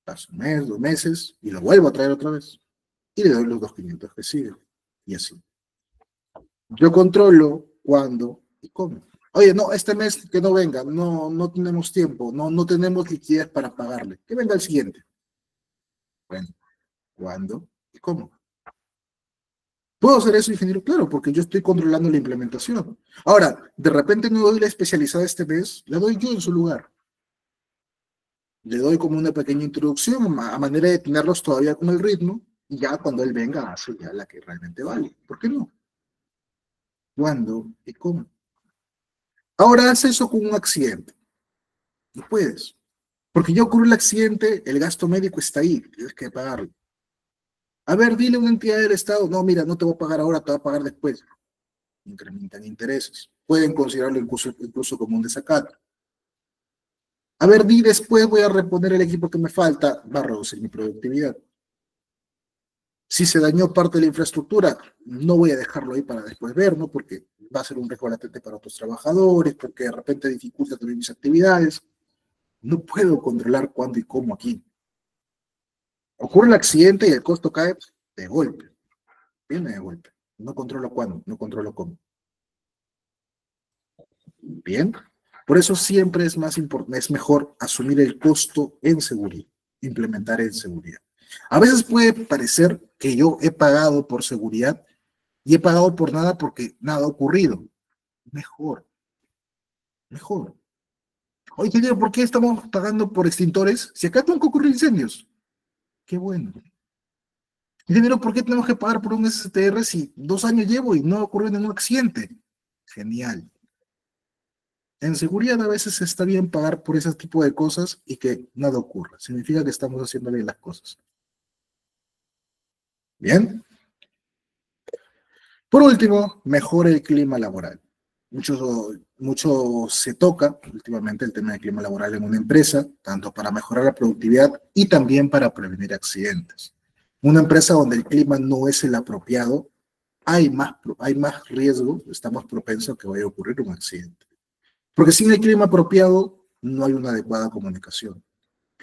Paso un mes, 2 meses, y lo vuelvo a traer otra vez. Y le doy los 2.500 que siguen. Y así. Yo controlo cuándo y cómo. Oye, no, este mes que no venga, no tenemos tiempo, no tenemos liquidez para pagarle. Que venga el siguiente. Bueno, ¿cuándo y cómo? ¿Puedo hacer eso, ingeniero? Claro, porque yo estoy controlando la implementación. Ahora, de repente no doy la especializada este mes, la doy yo en su lugar. Le doy como una pequeña introducción a manera de tenerlos todavía con el ritmo y ya cuando él venga hace ya la que realmente vale. ¿Por qué no? ¿Cuándo y cómo? Ahora haz eso con un accidente. No puedes. Porque ya ocurrió el accidente, el gasto médico está ahí, tienes que pagarlo. A ver, dile a una entidad del Estado, no, mira, no te voy a pagar ahora, te voy a pagar después. Incrementan intereses. pueden considerarlo incluso como un desacato. A ver, di después voy a reponer el equipo que me falta, va a reducir mi productividad. Si se dañó parte de la infraestructura, no voy a dejarlo ahí para después ver, ¿no? Porque va a ser un riesgo latente para otros trabajadores, porque de repente dificulta también mis actividades. No puedo controlar cuándo y cómo aquí. Ocurre el accidente y el costo cae de golpe. Viene de golpe. No controlo cuándo, no controlo cómo. Bien. Por eso siempre es mejor asumir el costo en seguridad, implementar en seguridad. A veces puede parecer que yo he pagado por seguridad y he pagado por nada porque nada ha ocurrido. Mejor. Oye, ¿por qué estamos pagando por extintores si acá nunca ocurrió incendios? Qué bueno. Ingeniero, ¿por qué tenemos que pagar por un STR si 2 años llevo y no ocurrió ningún accidente? Genial. En seguridad a veces está bien pagar por ese tipo de cosas y que nada ocurra. Significa que estamos haciendo bien las cosas. Bien. Por último, mejora el clima laboral. Mucho se toca últimamente el tema del clima laboral en una empresa, tanto para mejorar la productividad y también para prevenir accidentes. Una empresa donde el clima no es el apropiado, hay más riesgo, estamos propensos a que vaya a ocurrir un accidente. Porque sin el clima apropiado no hay una adecuada comunicación.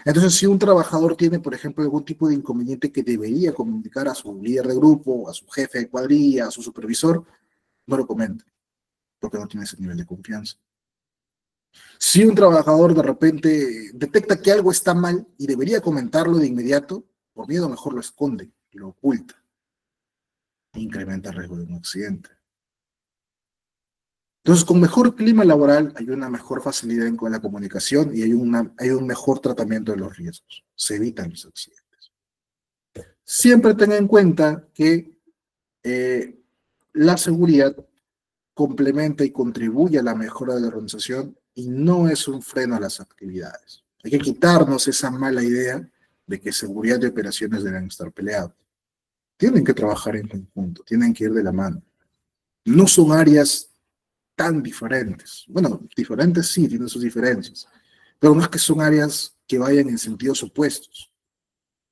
Entonces, si un trabajador tiene, por ejemplo, algún tipo de inconveniente que debería comunicar a su líder de grupo, a su jefe de cuadrilla, a su supervisor, no lo comenta, porque no tiene ese nivel de confianza. Si un trabajador de repente detecta que algo está mal y debería comentarlo de inmediato, por miedo mejor lo esconde, lo oculta, e incrementa el riesgo de un accidente. Entonces, con mejor clima laboral hay una mejor facilidad con la comunicación y hay un mejor tratamiento de los riesgos. Se evitan los accidentes. Siempre tenga en cuenta que la seguridad complementa y contribuye a la mejora de la organización y no es un freno a las actividades. Hay que quitarnos esa mala idea de que seguridad y operaciones deben estar peleados. Tienen que trabajar en conjunto, tienen que ir de la mano. No son áreas tan diferentes. Bueno, diferentes sí, tienen sus diferencias, pero no es que son áreas que vayan en sentidos opuestos.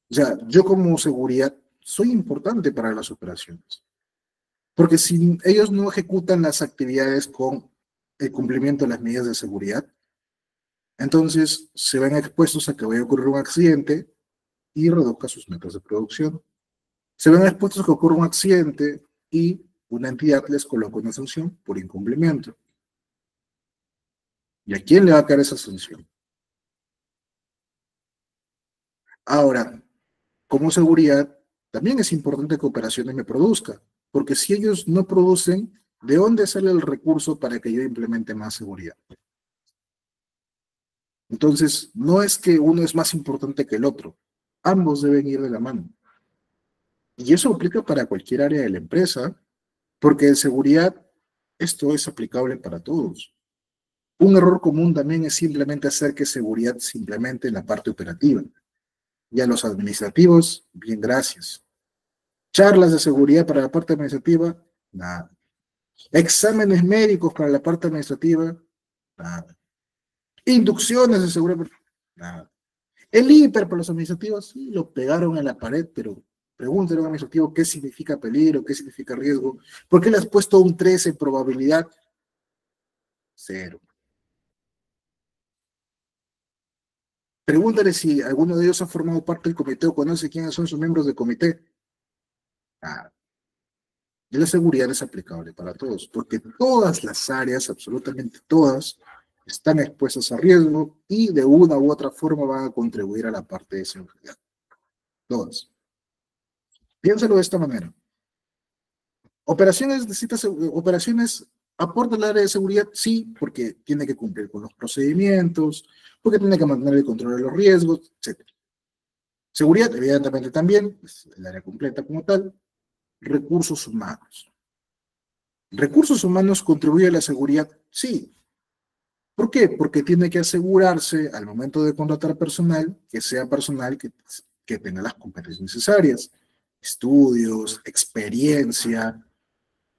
O sea, yo como seguridad soy importante para las operaciones, porque si ellos no ejecutan las actividades con el cumplimiento de las medidas de seguridad, entonces se ven expuestos a que vaya a ocurrir un accidente y reduzca sus metas de producción. Se ven expuestos a que ocurra un accidente y una entidad les coloca una sanción por incumplimiento. ¿Y a quién le va a caer esa sanción? Ahora, como seguridad, también es importante que operaciones me produzca, porque si ellos no producen, ¿de dónde sale el recurso para que yo implemente más seguridad? Entonces, no es que uno es más importante que el otro, ambos deben ir de la mano. Y eso aplica para cualquier área de la empresa, porque en seguridad esto es aplicable para todos. Un error común también es simplemente hacer que seguridad se implemente en la parte operativa. Y a los administrativos, bien, gracias. Charlas de seguridad para la parte administrativa, nada. Exámenes médicos para la parte administrativa, nada. Inducciones de seguridad, nada. El hiper para los administrativos, sí, lo pegaron en la pared, pero pregúntale a un administrativo qué significa peligro, qué significa riesgo. ¿Por qué le has puesto un 3 en probabilidad? 0. Pregúntale si alguno de ellos ha formado parte del comité o conoce quiénes son sus miembros del comité. Nada. Y la seguridad es aplicable para todos, porque todas las áreas, absolutamente todas, están expuestas a riesgo y de una u otra forma van a contribuir a la parte de seguridad. Todas. Piénsalo de esta manera. Operaciones aporta el área de seguridad, sí, porque tiene que cumplir con los procedimientos, porque tiene que mantener el control de los riesgos, etc. Seguridad, evidentemente también, es el área completa como tal. Recursos humanos. ¿Recursos humanos contribuye a la seguridad? Sí. ¿Por qué? Porque tiene que asegurarse al momento de contratar personal, que sea personal que tenga las competencias necesarias, estudios, experiencia,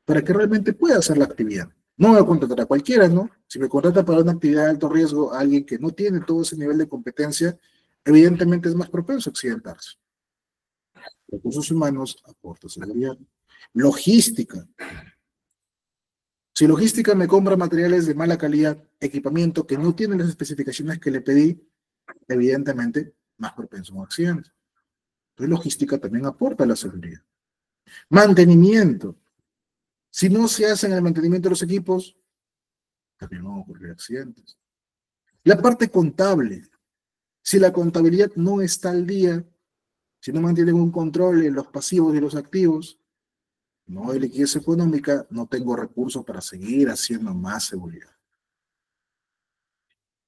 para que realmente pueda hacer la actividad. No me voy a contratar a cualquiera, ¿no? Si me contrata para una actividad de alto riesgo a alguien que no tiene todo ese nivel de competencia, evidentemente es más propenso a accidentarse. Recursos humanos aporta seguridad. Logística. Si logística me compra materiales de mala calidad, equipamiento que no tiene las especificaciones que le pedí, evidentemente más propenso a un accidente. Entonces logística también aporta la seguridad. Mantenimiento. Si no se hace el mantenimiento de los equipos, también van a ocurrir accidentes. La parte contable. Si la contabilidad no está al día, si no mantienen un control en los pasivos y los activos, no hay liquidez económica, no tengo recursos para seguir haciendo más seguridad.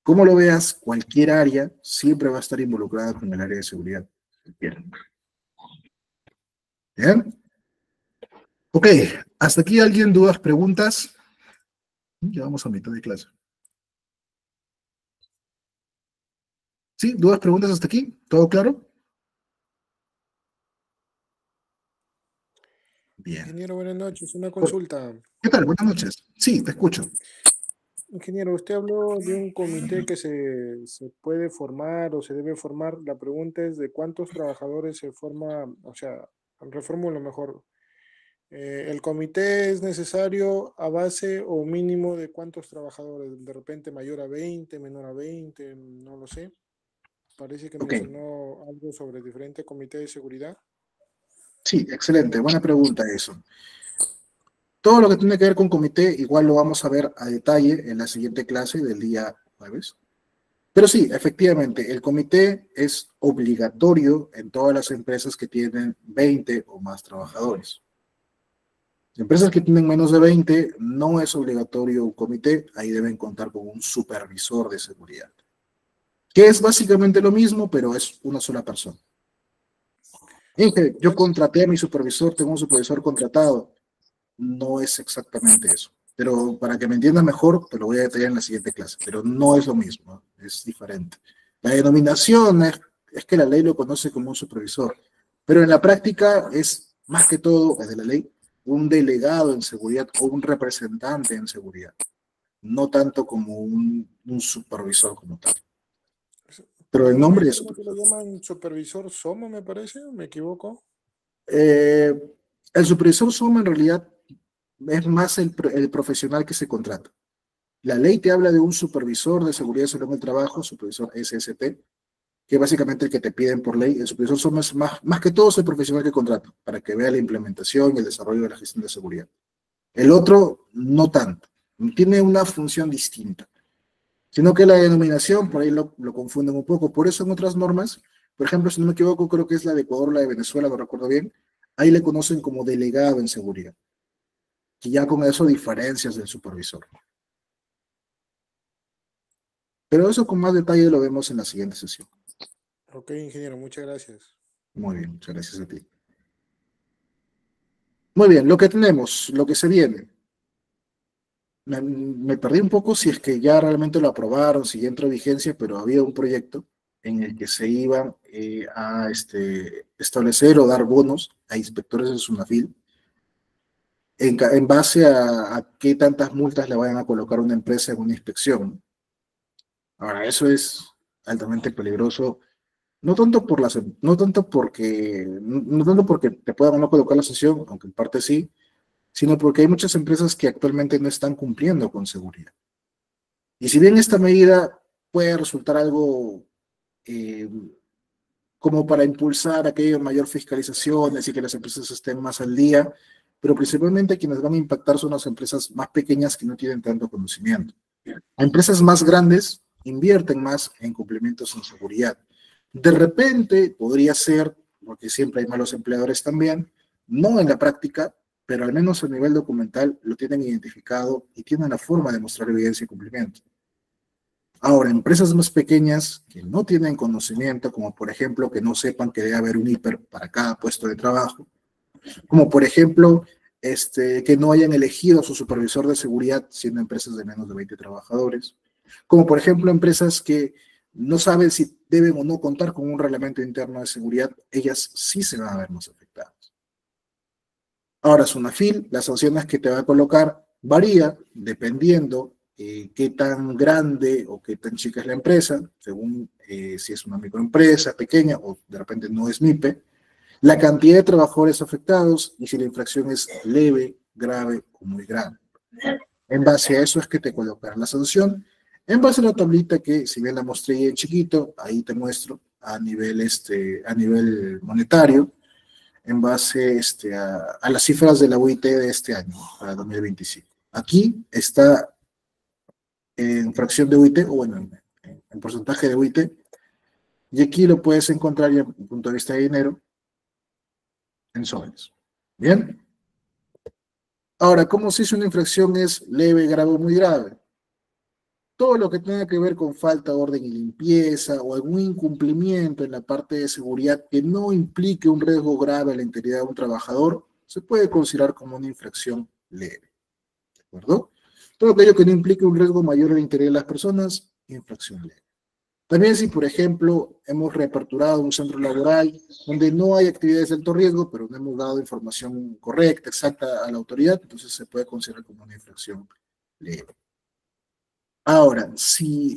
Como lo veas, cualquier área siempre va a estar involucrada con el área de seguridad. ¿Bien? Ok, hasta aquí alguien, dudas, preguntas. Ya vamos a mitad de clase. ¿Sí? ¿Dudas, preguntas hasta aquí? ¿Todo claro? Bien. Ingeniero, buenas noches. Una consulta. ¿Qué tal? Buenas noches. Sí, te escucho. Ingeniero, usted habló de un comité que se puede formar o se debe formar. La pregunta es de cuántos trabajadores se forma, o sea, reformulo mejor. ¿El comité es necesario a base o mínimo de cuántos trabajadores? De repente mayor a 20, menor a 20, no lo sé. Parece que Ok. mencionó algo sobre diferente comité de seguridad. Sí, excelente. Buena pregunta eso. Todo lo que tiene que ver con comité, igual lo vamos a ver a detalle en la siguiente clase del día jueves. Pero sí, efectivamente, el comité es obligatorio en todas las empresas que tienen 20 o más trabajadores. Empresas que tienen menos de 20, no es obligatorio un comité, ahí deben contar con un supervisor de seguridad, que es básicamente lo mismo, pero es una sola persona. Inge, yo contraté a mi supervisor, tengo un supervisor contratado. No es exactamente eso. Pero para que me entiendas mejor, te lo voy a detallar en la siguiente clase. Pero no es lo mismo, es diferente. La denominación es que la ley lo conoce como un supervisor, pero en la práctica es más que todo, desde la ley, un delegado en seguridad o un representante en seguridad, no tanto como un supervisor como tal. Pero el Perdón, ¿me nombre es dice cómo que lo supervisor. llaman supervisor SOMO, me parece? ¿Me equivoco? Eh, el supervisor suma en realidad es más el profesional que se contrata. La ley te habla de un supervisor de seguridad y salud en el trabajo, supervisor SST, que es básicamente el que te piden por ley. El supervisor son más que todo es el profesional que contrata, para que vea la implementación y el desarrollo de la gestión de seguridad. El otro, no tanto. Tiene una función distinta, sino que la denominación, por ahí lo confunden un poco. Por eso en otras normas, por ejemplo, si no me equivoco, creo que es la de Ecuador, la de Venezuela, no recuerdo bien, ahí le conocen como delegado en seguridad, que ya con eso diferencias del supervisor. Pero eso con más detalle lo vemos en la siguiente sesión. Ok, ingeniero, muchas gracias. Muy bien, muchas gracias a ti. Muy bien, lo que tenemos, lo que se viene. Me perdí un poco si es que ya realmente lo aprobaron, si ya entró en vigencia, pero había un proyecto en el que se iban a establecer o dar bonos a inspectores de SUNAFIL en base a qué tantas multas le vayan a colocar a una empresa en una inspección. Ahora, eso es altamente peligroso. No tanto porque te puedan o no colocar la sanción, aunque en parte sí, sino porque hay muchas empresas que actualmente no están cumpliendo con seguridad. Y si bien esta medida puede resultar algo eh, como para impulsar aquello mayor fiscalización, así que las empresas estén más al día, pero principalmente quienes van a impactar son las empresas más pequeñas que no tienen tanto conocimiento. Empresas más grandes invierten más en cumplimientos en seguridad. De repente podría ser, porque siempre hay malos empleadores también, no en la práctica, pero al menos a nivel documental lo tienen identificado y tienen la forma de mostrar evidencia y cumplimiento. Ahora, empresas más pequeñas que no tienen conocimiento, como por ejemplo que no sepan que debe haber un hiper para cada puesto de trabajo, como por ejemplo que no hayan elegido a su supervisor de seguridad siendo empresas de menos de 20 trabajadores, como por ejemplo empresas que no saben si deben o no contar con un reglamento interno de seguridad, ellas sí se van a ver más afectadas. Ahora, SUNAFIL, las sanciones que te va a colocar Varía dependiendo qué tan grande o qué tan chica es la empresa, según si es una microempresa pequeña o de repente no es MIPE, la cantidad de trabajadores afectados y si la infracción es leve, grave o muy grave. En base a eso es que te colocan la sanción. En base a la tablita que, si bien la mostré en chiquito, ahí te muestro a nivel monetario, en base a las cifras de la UIT de este año, para 2025. Aquí está en fracción de UIT, o bueno, en porcentaje de UIT, y aquí lo puedes encontrar ya desde el punto de vista de dinero en soles. ¿Bien? Ahora, ¿cómo si una infracción es leve, grave o muy grave? Todo lo que tenga que ver con falta de orden y limpieza o algún incumplimiento en la parte de seguridad que no implique un riesgo grave a la integridad de un trabajador, se puede considerar como una infracción leve. ¿De acuerdo? Todo aquello que no implique un riesgo mayor a la integridad de las personas, infracción leve. También si, por ejemplo, hemos reaperturado un centro laboral donde no hay actividades de alto riesgo, pero no hemos dado información correcta, exacta a la autoridad, entonces se puede considerar como una infracción leve. Ahora, si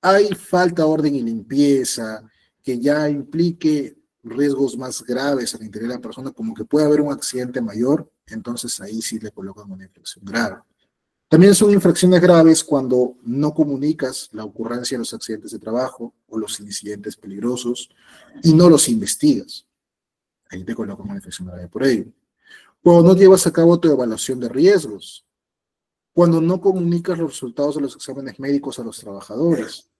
hay falta de orden y limpieza que ya implique riesgos más graves al interior de la persona, como que puede haber un accidente mayor, entonces ahí sí le colocan una infracción grave. También son infracciones graves cuando no comunicas la ocurrencia de los accidentes de trabajo o los incidentes peligrosos y no los investigas. Ahí te colocan una infracción grave por ello. Cuando no llevas a cabo tu evaluación de riesgos. Cuando no comunicas los resultados de los exámenes médicos a los trabajadores.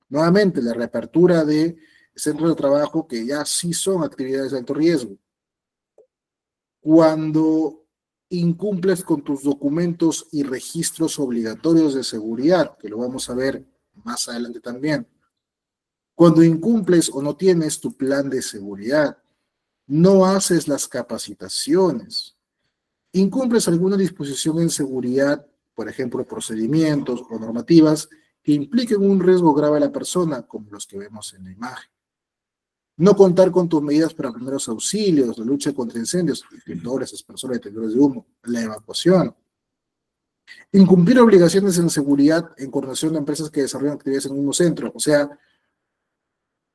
Nuevamente, la reapertura de centros de trabajo que ya sí son actividades de alto riesgo. Cuando incumples con tus documentos y registros obligatorios de seguridad, que lo vamos a ver más adelante también. Cuando incumples o no tienes tu plan de seguridad, no haces las capacitaciones, incumples alguna disposición en seguridad, por ejemplo, procedimientos o normativas que impliquen un riesgo grave a la persona, como los que vemos en la imagen. No contar con tus medidas para primeros auxilios, la lucha contra incendios, extintores, aspersores, detectores de humo, la evacuación. Incumplir obligaciones en seguridad en coordinación de empresas que desarrollan actividades en un mismo centro. O sea,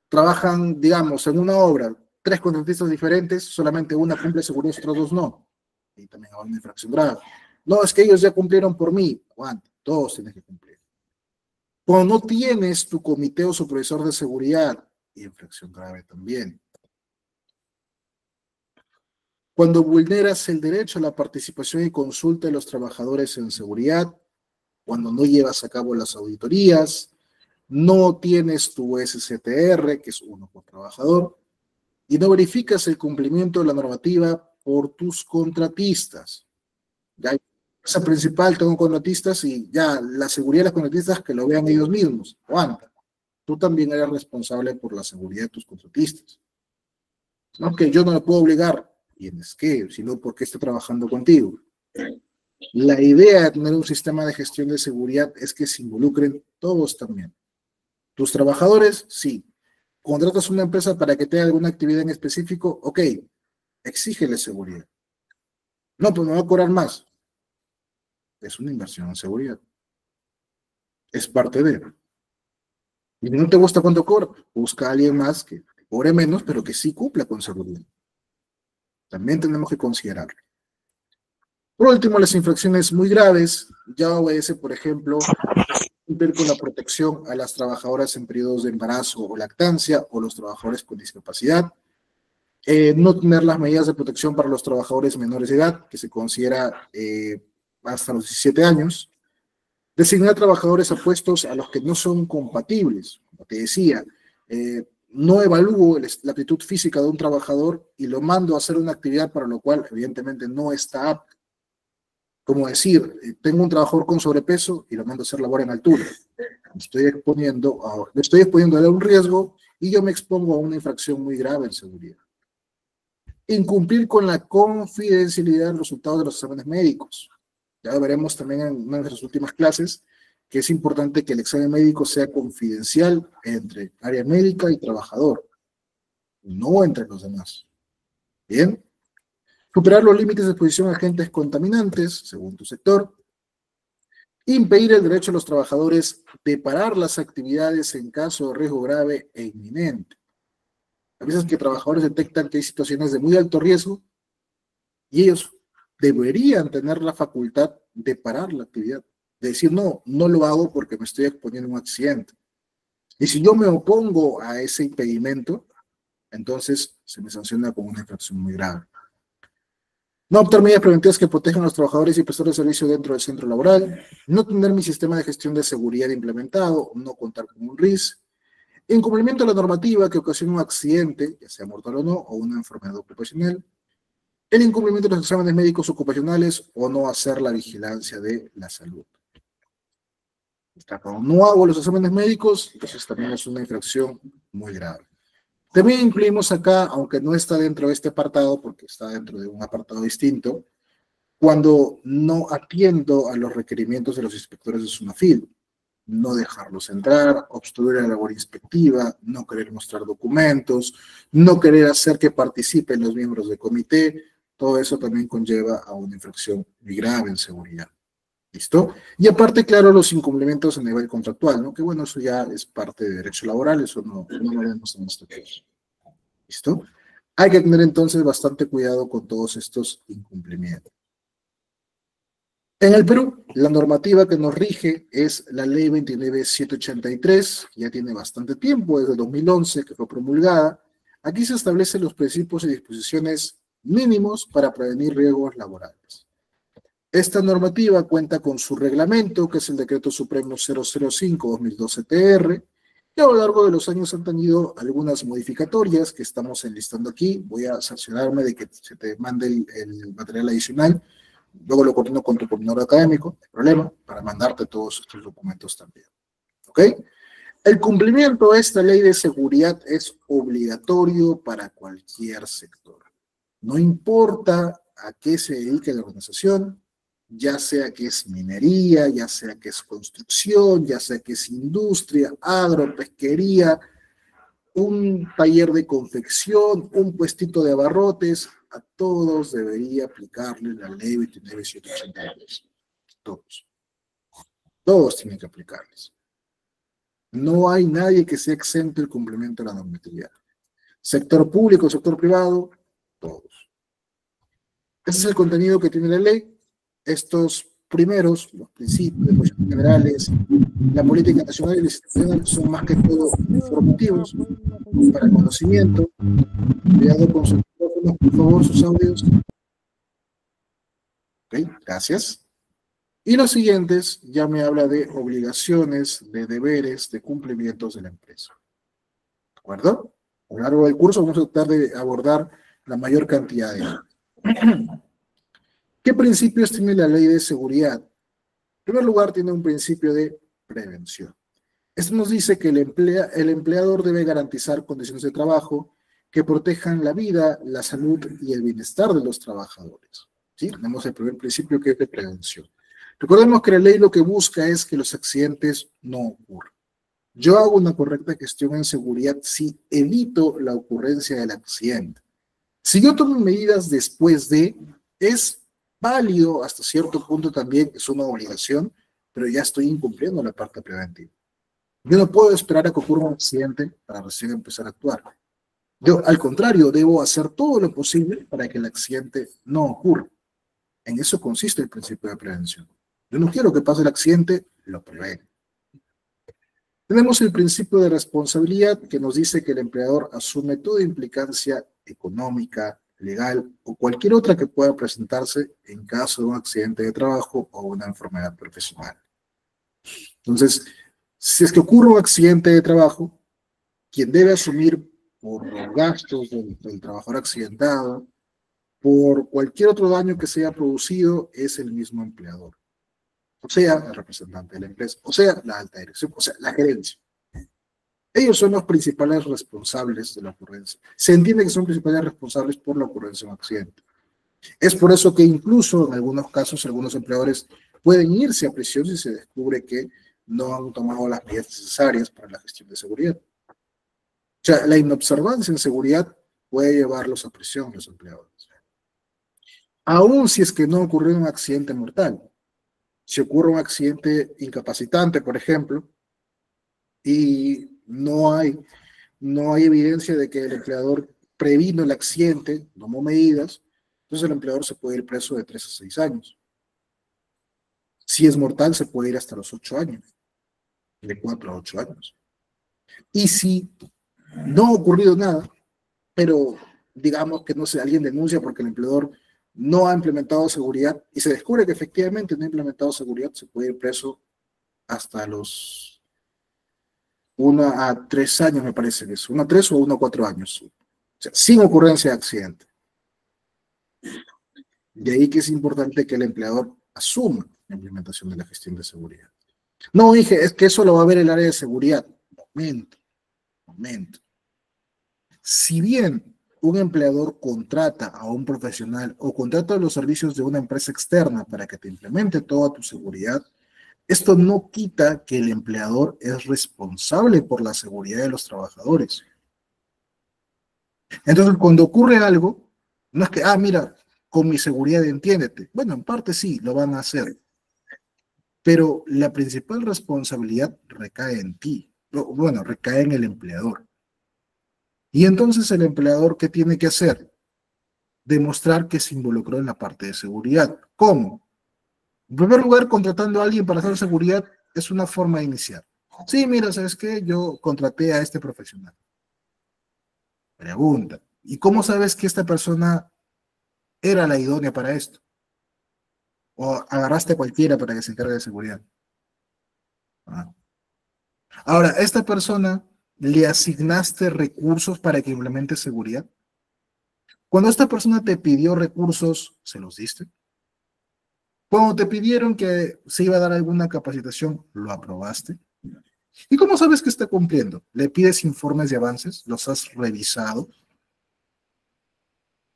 trabajan, digamos, en una obra, 3 contratistas diferentes, solamente una cumple seguridad y otros 2 no. Y también hay una infracción grave. No, es que ellos ya cumplieron por mí. Aguante, todos tienen que cumplir. Cuando no tienes tu comité o supervisor de seguridad, infracción grave también. Cuando vulneras el derecho a la participación y consulta de los trabajadores en seguridad, cuando no llevas a cabo las auditorías, no tienes tu SCTR, que es uno por trabajador, y no verificas el cumplimiento de la normativa por tus contratistas. Ya hay empresa principal, tengo contratistas y ya la seguridad de los contratistas que lo vean ellos mismos. Aguanta. Tú también eres responsable por la seguridad de tus contratistas. No que yo no le puedo obligar, tienes que, sino porque esté trabajando contigo. La idea de tener un sistema de gestión de seguridad es que se involucren todos también. Tus trabajadores, sí. Contratas una empresa para que tenga alguna actividad en específico, ok, exígele seguridad. No, pues me va a cobrar más. Es una inversión en seguridad. Es parte de. Y si no te gusta cuánto cobra, busca a alguien más que cobre menos, pero que sí cumpla con seguridad. También tenemos que considerarlo. Por último, las infracciones muy graves ya obedece, por ejemplo, cumplir con la protección a las trabajadoras en periodos de embarazo o lactancia o los trabajadores con discapacidad. No tener las medidas de protección para los trabajadores menores de edad, que se considera hasta los 17 años. Designar trabajadores a puestos a los que no son compatibles. Como te decía, no evalúo la aptitud física de un trabajador y lo mando a hacer una actividad para lo cual evidentemente no está apto. Como decir, tengo un trabajador con sobrepeso y lo mando a hacer labor en altura. Le estoy exponiendo a un riesgo y yo me expongo a una infracción muy grave en seguridad. Incumplir con la confidencialidad de los resultados de los exámenes médicos. Ya lo veremos también en una de nuestras últimas clases, que es importante que el examen médico sea confidencial entre área médica y trabajador, no entre los demás. Bien. Superar los límites de exposición a agentes contaminantes, según tu sector. Impedir el derecho a los trabajadores de parar las actividades en caso de riesgo grave e inminente. A veces que trabajadores detectan que hay situaciones de muy alto riesgo y ellos deberían tener la facultad de parar la actividad, de decir, no, no lo hago porque me estoy exponiendo a un accidente. Y si yo me opongo a ese impedimento, entonces se me sanciona como una infracción muy grave. No optar medidas preventivas que protejan a los trabajadores y prestadores de servicio dentro del centro laboral, no tener mi sistema de gestión de seguridad implementado, no contar con un RIS, incumplimiento de la normativa que ocasiona un accidente, ya sea mortal o no, o una enfermedad ocupacional, el incumplimiento de los exámenes médicos ocupacionales o no hacer la vigilancia de la salud. Cuando no hago los exámenes médicos, entonces también es una infracción muy grave. También incluimos acá, aunque no está dentro de este apartado, porque está dentro de un apartado distinto, cuando no atiendo a los requerimientos de los inspectores de SUNAFIL, no dejarlos entrar, obstruir la labor inspectiva, no querer mostrar documentos, no querer hacer que participen los miembros del comité, todo eso también conlleva a una infracción muy grave en seguridad. ¿Listo? Y aparte, claro, los incumplimientos a nivel contractual, ¿no? Que bueno, eso ya es parte de derecho laboral, eso no lo vemos en este caso. ¿Listo? Hay que tener entonces bastante cuidado con todos estos incumplimientos. En el Perú, la normativa que nos rige es la Ley 29.783, que ya tiene bastante tiempo, desde 2011, que fue promulgada. Aquí se establecen los principios y disposiciones mínimos para prevenir riesgos laborales. Esta normativa cuenta con su reglamento, que es el Decreto Supremo 005-2012-TR, y a lo largo de los años han tenido algunas modificatorias que estamos enlistando aquí. Voy a sancionarme de que se te mande el material adicional. Luego lo coordino con tu coordinador académico, no hay problema, para mandarte todos estos documentos también. ¿Ok? El cumplimiento de esta ley de seguridad es obligatorio para cualquier sector. No importa a qué se dedique la organización, ya sea que es minería, ya sea que es construcción, ya sea que es industria, agro, pesquería, un taller de confección, un puestito de abarrotes, a todos debería aplicarle la ley 29.783. Todos. Todos tienen que aplicarles. No hay nadie que sea exento del cumplimiento de la normatividad. Sector público, sector privado, todos. Ese es el contenido que tiene la ley. Estos primeros, los principios, posiciones generales, la política nacional y la institucional son más que todo informativos para el conocimiento. Cuidado con sus micrófonos, por favor, sus audios. Ok, gracias. Y los siguientes ya me habla de obligaciones, de deberes, de cumplimientos de la empresa. ¿De acuerdo? A lo largo del curso vamos a tratar de abordar la mayor cantidad de ellos. ¿Qué principios tiene la ley de seguridad? En primer lugar, tiene un principio de prevención. Esto nos dice que el empleador debe garantizar condiciones de trabajo que protejan la vida, la salud y el bienestar de los trabajadores. ¿Sí? Tenemos el primer principio, que es de prevención. Recordemos que la ley lo que busca es que los accidentes no ocurran. Yo hago una correcta gestión en seguridad si evito la ocurrencia del accidente. Si yo tomo medidas después de, es válido hasta cierto punto también, es una obligación, pero ya estoy incumpliendo la parte preventiva. Yo no puedo esperar a que ocurra un accidente para recién empezar a actuar. Yo, al contrario, debo hacer todo lo posible para que el accidente no ocurra. En eso consiste el principio de prevención. Yo no quiero que pase el accidente, lo prevengo. Tenemos el principio de responsabilidad que nos dice que el empleador asume toda implicancia económica, legal o cualquier otra que pueda presentarse en caso de un accidente de trabajo o una enfermedad profesional. Entonces, si es que ocurre un accidente de trabajo, quien debe asumir por los gastos del trabajador accidentado, por cualquier otro daño que se haya producido, es el mismo empleador. O sea, el representante de la empresa, o sea, la alta dirección, o sea, la gerencia. Ellos son los principales responsables de la ocurrencia. Se entiende que son principales responsables por la ocurrencia de un accidente. Es por eso que incluso en algunos casos, algunos empleadores pueden irse a prisión si se descubre que no han tomado las medidas necesarias para la gestión de seguridad. O sea, la inobservancia en seguridad puede llevarlos a prisión, los empleadores. Aún si es que no ocurrió un accidente mortal. Si ocurre un accidente incapacitante, por ejemplo, y no hay evidencia de que el empleador previno el accidente, tomó medidas, entonces el empleador se puede ir preso de 3 a 6 años. Si es mortal, se puede ir hasta los 8 años, de 4 a 8 años. Y si no ha ocurrido nada, pero digamos que no sé, alguien denuncia porque el empleador no ha implementado seguridad y se descubre que efectivamente no ha implementado seguridad, se puede ir preso hasta los 1 a 3 años, me parece que es 1 a 3 o 1 a 4 años. O sea, sin ocurrencia de accidente. De ahí que es importante que el empleador asuma la implementación de la gestión de seguridad. No, dije, es que eso lo va a ver el área de seguridad. Momento. Si bien un empleador contrata a un profesional o contrata los servicios de una empresa externa para que te implemente toda tu seguridad, esto no quita que el empleador es responsable por la seguridad de los trabajadores. Entonces, cuando ocurre algo, no es que, mira, con mi seguridad entiéndete. Bueno, en parte sí, lo van a hacer. Pero la principal responsabilidad recae en ti. Bueno, recae en el empleador. Y entonces el empleador, ¿qué tiene que hacer? Demostrar que se involucró en la parte de seguridad. ¿Cómo? En primer lugar, contratando a alguien para hacer seguridad es una forma de iniciar. Sí, mira, ¿sabes qué? Yo contraté a este profesional. Pregunta, ¿y cómo sabes que esta persona era la idónea para esto? ¿O agarraste a cualquiera para que se encargue de seguridad? Ahora, ¿a esta persona le asignaste recursos para que implemente seguridad? Cuando esta persona te pidió recursos, ¿se los diste? Cuando te pidieron que se iba a dar alguna capacitación, ¿lo aprobaste? ¿Y cómo sabes que está cumpliendo? ¿Le pides informes de avances? ¿Los has revisado?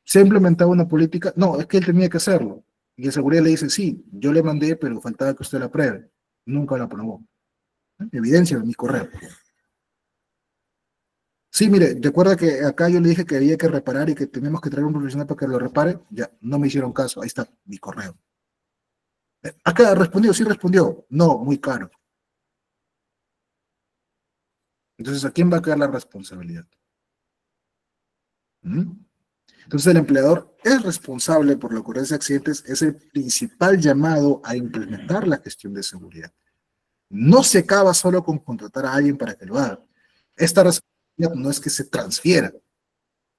¿Se ha implementado una política? No, es que él tenía que hacerlo. Y el seguridad le dice, sí, yo le mandé, pero faltaba que usted la apruebe. Nunca la aprobó. Evidencia en mi correo. Sí, mire, recuerda que acá yo le dije que había que reparar y que tenemos que traer un profesional para que lo repare. Ya, no me hicieron caso. Ahí está, mi correo. Acá respondió, sí respondió. No, muy caro. Entonces, ¿a quién va a caer la responsabilidad? ¿Mm? Entonces, el empleador es responsable por la ocurrencia de accidentes, es el principal llamado a implementar la gestión de seguridad. No se acaba solo con contratar a alguien para que lo haga. Esta responsabilidad no es que se transfiera.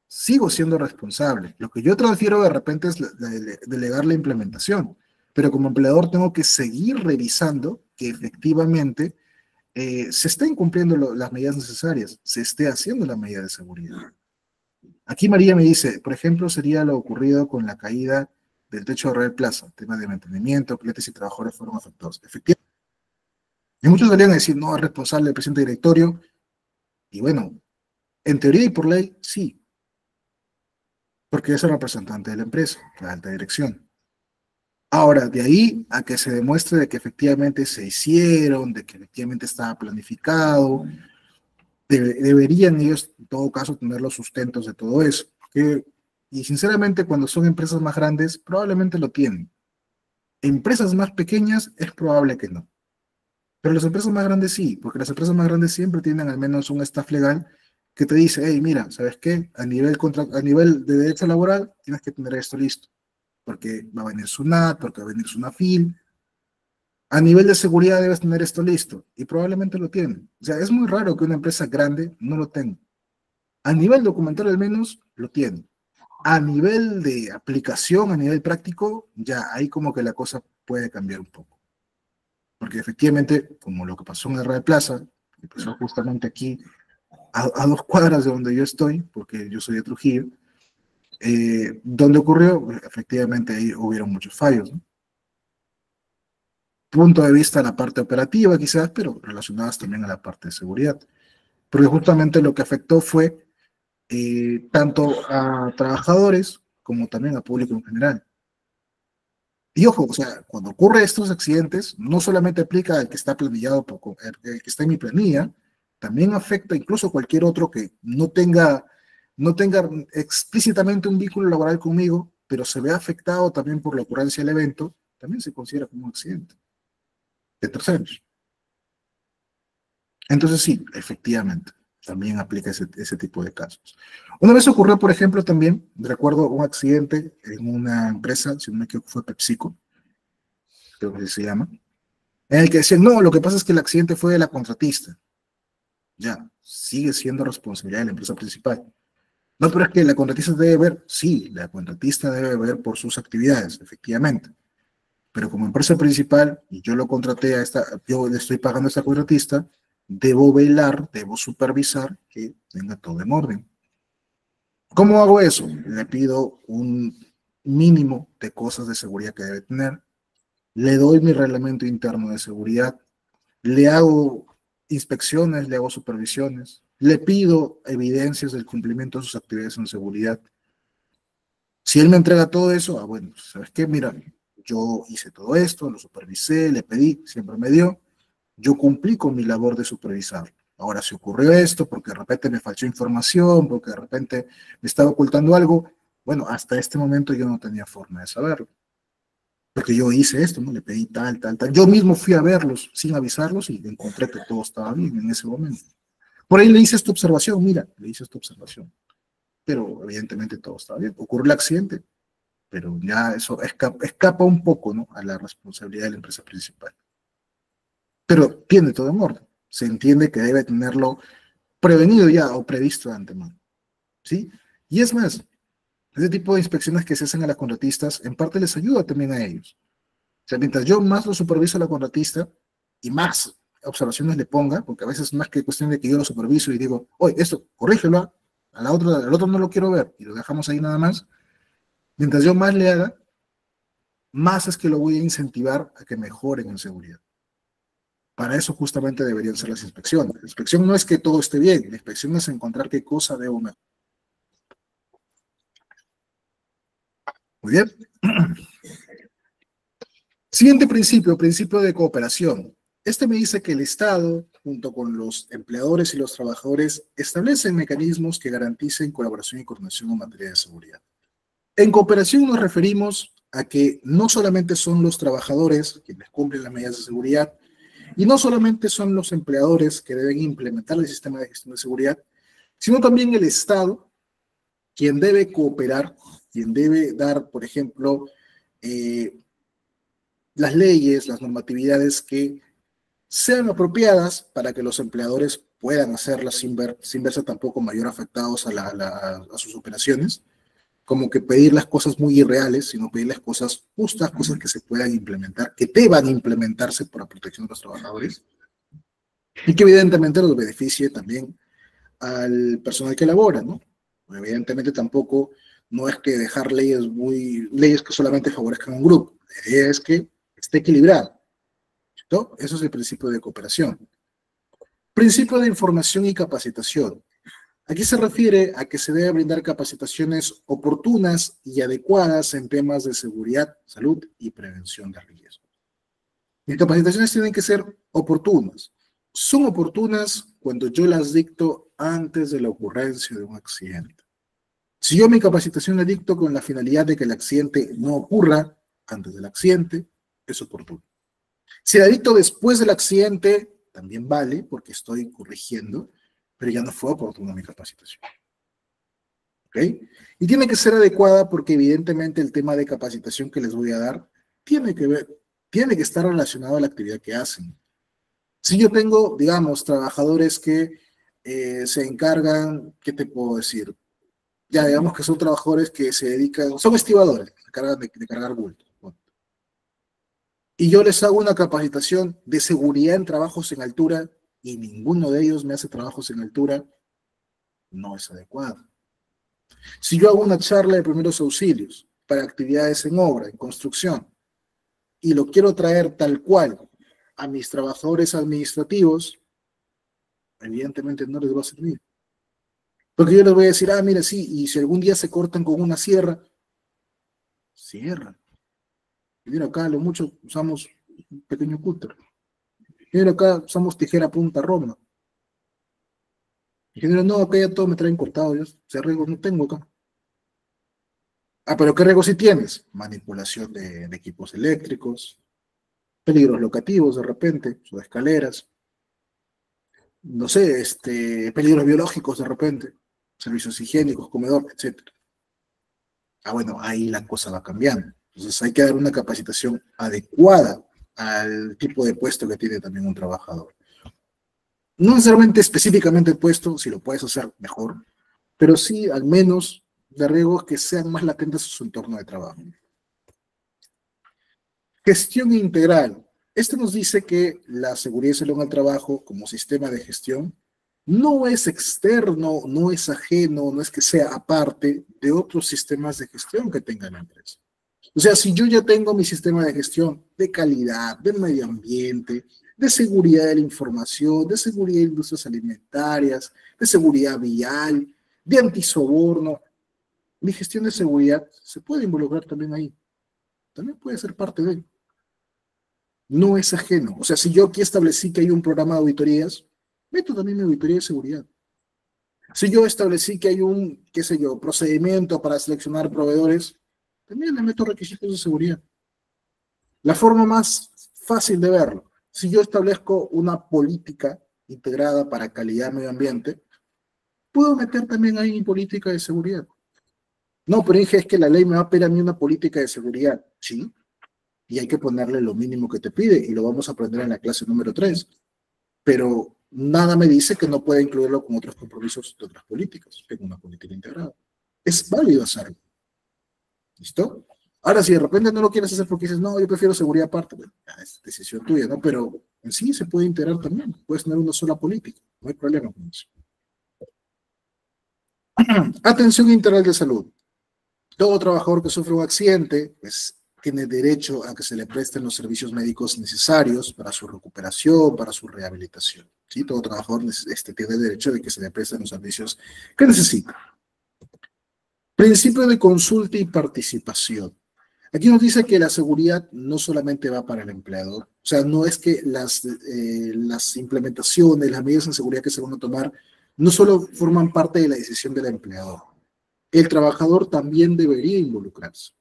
Sigo siendo responsable. Lo que yo transfiero de repente es delegar la implementación, pero como empleador tengo que seguir revisando que efectivamente se estén cumpliendo las medidas necesarias, se esté haciendo la medida de seguridad. Aquí María me dice, por ejemplo, sería lo ocurrido con la caída del techo de Red Plaza, temas de mantenimiento, clientes y trabajadores fueron afectados. Efectivamente, y muchos salían a decir, no, es responsable el presidente directorio, y bueno, en teoría y por ley, sí, porque es el representante de la empresa, la alta dirección. Ahora, de ahí a que se demuestre de que efectivamente se hicieron, de que efectivamente estaba planificado, deberían ellos, en todo caso, tener los sustentos de todo eso. Y sinceramente, cuando son empresas más grandes, probablemente lo tienen. Empresas más pequeñas, es probable que no. Pero las empresas más grandes sí, porque las empresas más grandes siempre tienen al menos un staff legal que te dice, hey, mira, ¿sabes qué? A nivel de derecho laboral, tienes que tener esto listo, porque va a venir SUNAT, porque va a venir SUNAFIL. A nivel de seguridad debes tener esto listo, y probablemente lo tienen. O sea, es muy raro que una empresa grande no lo tenga. A nivel documental al menos, lo tiene. A nivel de aplicación, a nivel práctico, ya ahí como que la cosa puede cambiar un poco. Porque efectivamente, como lo que pasó en el Plaza, que pasó justamente aquí, a 2 cuadras de donde yo estoy, porque yo soy de Trujillo, donde ocurrió, efectivamente ahí hubieron muchos fallos, ¿no? Punto de vista de la parte operativa quizás, pero relacionadas también a la parte de seguridad. Porque justamente lo que afectó fue tanto a trabajadores como también a público en general. Y ojo, o sea, cuando ocurre estos accidentes, no solamente aplica al que está planillado, el que está en mi planilla, también afecta incluso a cualquier otro que no tenga explícitamente un vínculo laboral conmigo, pero se ve afectado también por la ocurrencia del evento, también se considera como un accidente de terceros. Entonces sí, efectivamente, también aplica ese tipo de casos. Una vez ocurrió, por ejemplo, también, recuerdo un accidente en una empresa, si no me equivoco fue PepsiCo, creo que se llama, en el que decían, no, lo que pasa es que el accidente fue de la contratista. Ya, sigue siendo responsabilidad de la empresa principal. No, pero es que la contratista debe ver, sí, la contratista debe ver por sus actividades, efectivamente. Pero como empresa principal, y yo lo contraté yo le estoy pagando a esta contratista, debo velar, debo supervisar que tenga todo en orden. ¿Cómo hago eso? Le pido un mínimo de cosas de seguridad que debe tener, le doy mi reglamento interno de seguridad, le hago inspecciones, le hago supervisiones, le pido evidencias del cumplimiento de sus actividades en seguridad. Si él me entrega todo eso, bueno, ¿sabes qué? Mira, yo hice todo esto, lo supervisé, le pedí, siempre me dio, yo cumplí con mi labor de supervisar. Ahora, si ocurrió esto, porque de repente me faltó información, porque de repente me estaba ocultando algo, bueno, hasta este momento yo no tenía forma de saberlo. Porque yo hice esto, ¿no? Le pedí tal, tal, tal. Yo mismo fui a verlos sin avisarlos y encontré que todo estaba bien en ese momento. Por ahí le hice esta observación, mira, le hice esta observación. Pero evidentemente todo estaba bien. Ocurrió el accidente, pero ya eso escapa un poco, ¿no? A la responsabilidad de la empresa principal. Pero tiene todo en orden. Se entiende que debe tenerlo prevenido ya o previsto de antemano, ¿sí? Y es más, ese tipo de inspecciones que se hacen a las contratistas, en parte les ayuda también a ellos. O sea, mientras yo más lo superviso a la contratista y más observaciones le ponga, porque a veces más que cuestión de que yo lo superviso y digo, oye, esto, corrígelo, al otro no lo quiero ver y lo dejamos ahí nada más, mientras yo más le haga, más es que lo voy a incentivar a que mejoren en seguridad. Para eso justamente deberían ser las inspecciones. La inspección no es que todo esté bien, la inspección es encontrar qué cosa debo mejorar. Muy bien. Siguiente principio, principio de cooperación. Este me dice que el Estado, junto con los empleadores y los trabajadores, establecen mecanismos que garanticen colaboración y coordinación en materia de seguridad. En cooperación nos referimos a que no solamente son los trabajadores quienes cumplen las medidas de seguridad, y no solamente son los empleadores que deben implementar el sistema de gestión de seguridad, sino también el Estado, quien debe cooperar, quien debe dar, por ejemplo, las leyes, las normatividades que sean apropiadas para que los empleadores puedan hacerlas sin verse tampoco mayor afectados a sus operaciones, como que pedir las cosas muy irreales, sino pedir las cosas justas, cosas que se puedan implementar, que deban implementarse por la protección de los trabajadores, y que evidentemente los beneficie también al personal que labora, ¿no? Evidentemente tampoco no es que dejar leyes que solamente favorezcan a un grupo, la idea es que esté equilibrado, ¿no? Eso es el principio de cooperación. Principio de información y capacitación. Aquí se refiere a que se debe brindar capacitaciones oportunas y adecuadas en temas de seguridad, salud y prevención de riesgos. Mis capacitaciones tienen que ser oportunas. Son oportunas cuando yo las dicto antes de la ocurrencia de un accidente. Si yo mi capacitación la dicto con la finalidad de que el accidente no ocurra antes del accidente, es oportuno. Si la dicto después del accidente, también vale, porque estoy corrigiendo, pero ya no fue oportuna mi capacitación. ¿Ok? Y tiene que ser adecuada porque evidentemente el tema de capacitación que les voy a dar tiene que estar relacionado a la actividad que hacen. Si yo tengo, digamos, trabajadores que se encargan, ¿qué te puedo decir? Ya digamos que son trabajadores que se dedican, son estibadores, se encargan de cargar bultos. Bueno, y yo les hago una capacitación de seguridad en trabajos en altura y ninguno de ellos me hace trabajos en altura, no es adecuado. Si yo hago una charla de primeros auxilios para actividades en obra, en construcción, y lo quiero traer tal cual a mis trabajadores administrativos, evidentemente no les va a servir. Porque yo les voy a decir, mira, sí, y si algún día se cortan con una sierra, cierran. Y mira, acá lo mucho usamos un pequeño cúter. Mira, acá usamos tijera punta Roma. Ingeniero, no, acá ya todo me traen cortado, yo cerrego no tengo acá. Ah, pero ¿qué riesgo sí tienes? Manipulación de equipos eléctricos, peligros locativos de repente, o de escaleras, no sé, peligros biológicos de repente, servicios higiénicos, comedor, etcétera. Ah, bueno, ahí la cosa va cambiando. Entonces hay que dar una capacitación adecuada al tipo de puesto que tiene también un trabajador. No necesariamente específicamente el puesto, si lo puedes hacer mejor, pero sí al menos de riesgos que sean más latentes en su entorno de trabajo. Gestión integral. Esto nos dice que la seguridad y salud en el trabajo como sistema de gestión no es externo, no es ajeno, no es que sea aparte de otros sistemas de gestión que tenga la empresa. O sea, si yo ya tengo mi sistema de gestión de calidad, de medio ambiente, de seguridad de la información, de seguridad de industrias alimentarias, de seguridad vial, de antisoborno, mi gestión de seguridad se puede involucrar también ahí. También puede ser parte de él. No es ajeno. O sea, si yo aquí establecí que hay un programa de auditorías, meto también mi auditoría de seguridad. Si yo establecí que hay un, qué sé yo, procedimiento para seleccionar proveedores, también le meto requisitos de seguridad. La forma más fácil de verlo, si yo establezco una política integrada para calidad medio ambiente, puedo meter también ahí mi política de seguridad. No, pero dije, es que la ley me va a pedir a mí una política de seguridad. Sí, y hay que ponerle lo mínimo que te pide, y lo vamos a aprender en la clase número 3. Pero nada me dice que no pueda incluirlo con otros compromisos de otras políticas, en una política integrada. Es válido hacerlo. ¿Listo? Ahora, si de repente no lo quieres hacer porque dices, no, yo prefiero seguridad aparte, bueno, es decisión tuya, ¿no? Pero en sí se puede integrar también. Puedes tener una sola política. No hay problema con eso. Atención integral de salud. Todo trabajador que sufre un accidente, pues tiene derecho a que se le presten los servicios médicos necesarios para su recuperación, para su rehabilitación. ¿Sí? Todo trabajador tiene derecho de que se le presten los servicios que necesita. Principio de consulta y participación. Aquí nos dice que la seguridad no solamente va para el empleador, o sea, no es que las implementaciones, las medidas de seguridad que se van a tomar, no solo forman parte de la decisión del empleador. El trabajador también debería involucrarse.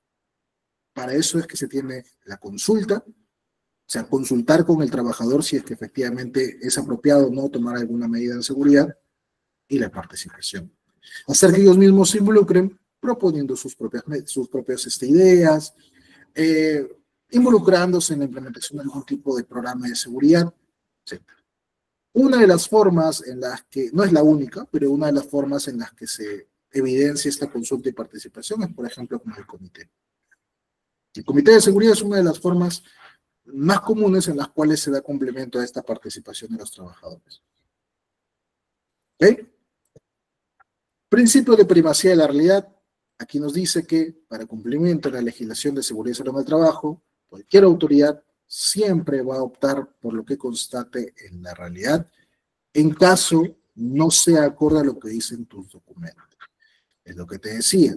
Para eso es que se tiene la consulta, o sea, consultar con el trabajador si es que efectivamente es apropiado o no tomar alguna medida de seguridad, y la participación. Hacer que ellos mismos se involucren proponiendo sus propias ideas, involucrándose en la implementación de algún tipo de programa de seguridad, etc. Una de las formas en las que, no es la única, pero una de las formas en las que se evidencia esta consulta y participación es, por ejemplo, con el comité. El comité de seguridad es una de las formas más comunes en las cuales se da complemento a esta participación de los trabajadores. ¿Ok? Principio de primacía de la realidad. Aquí nos dice que para cumplimiento de la legislación de seguridad y salud en el trabajo, cualquier autoridad siempre va a optar por lo que constate en la realidad, en caso no sea acorde a lo que dicen tus documentos. Es lo que te decía.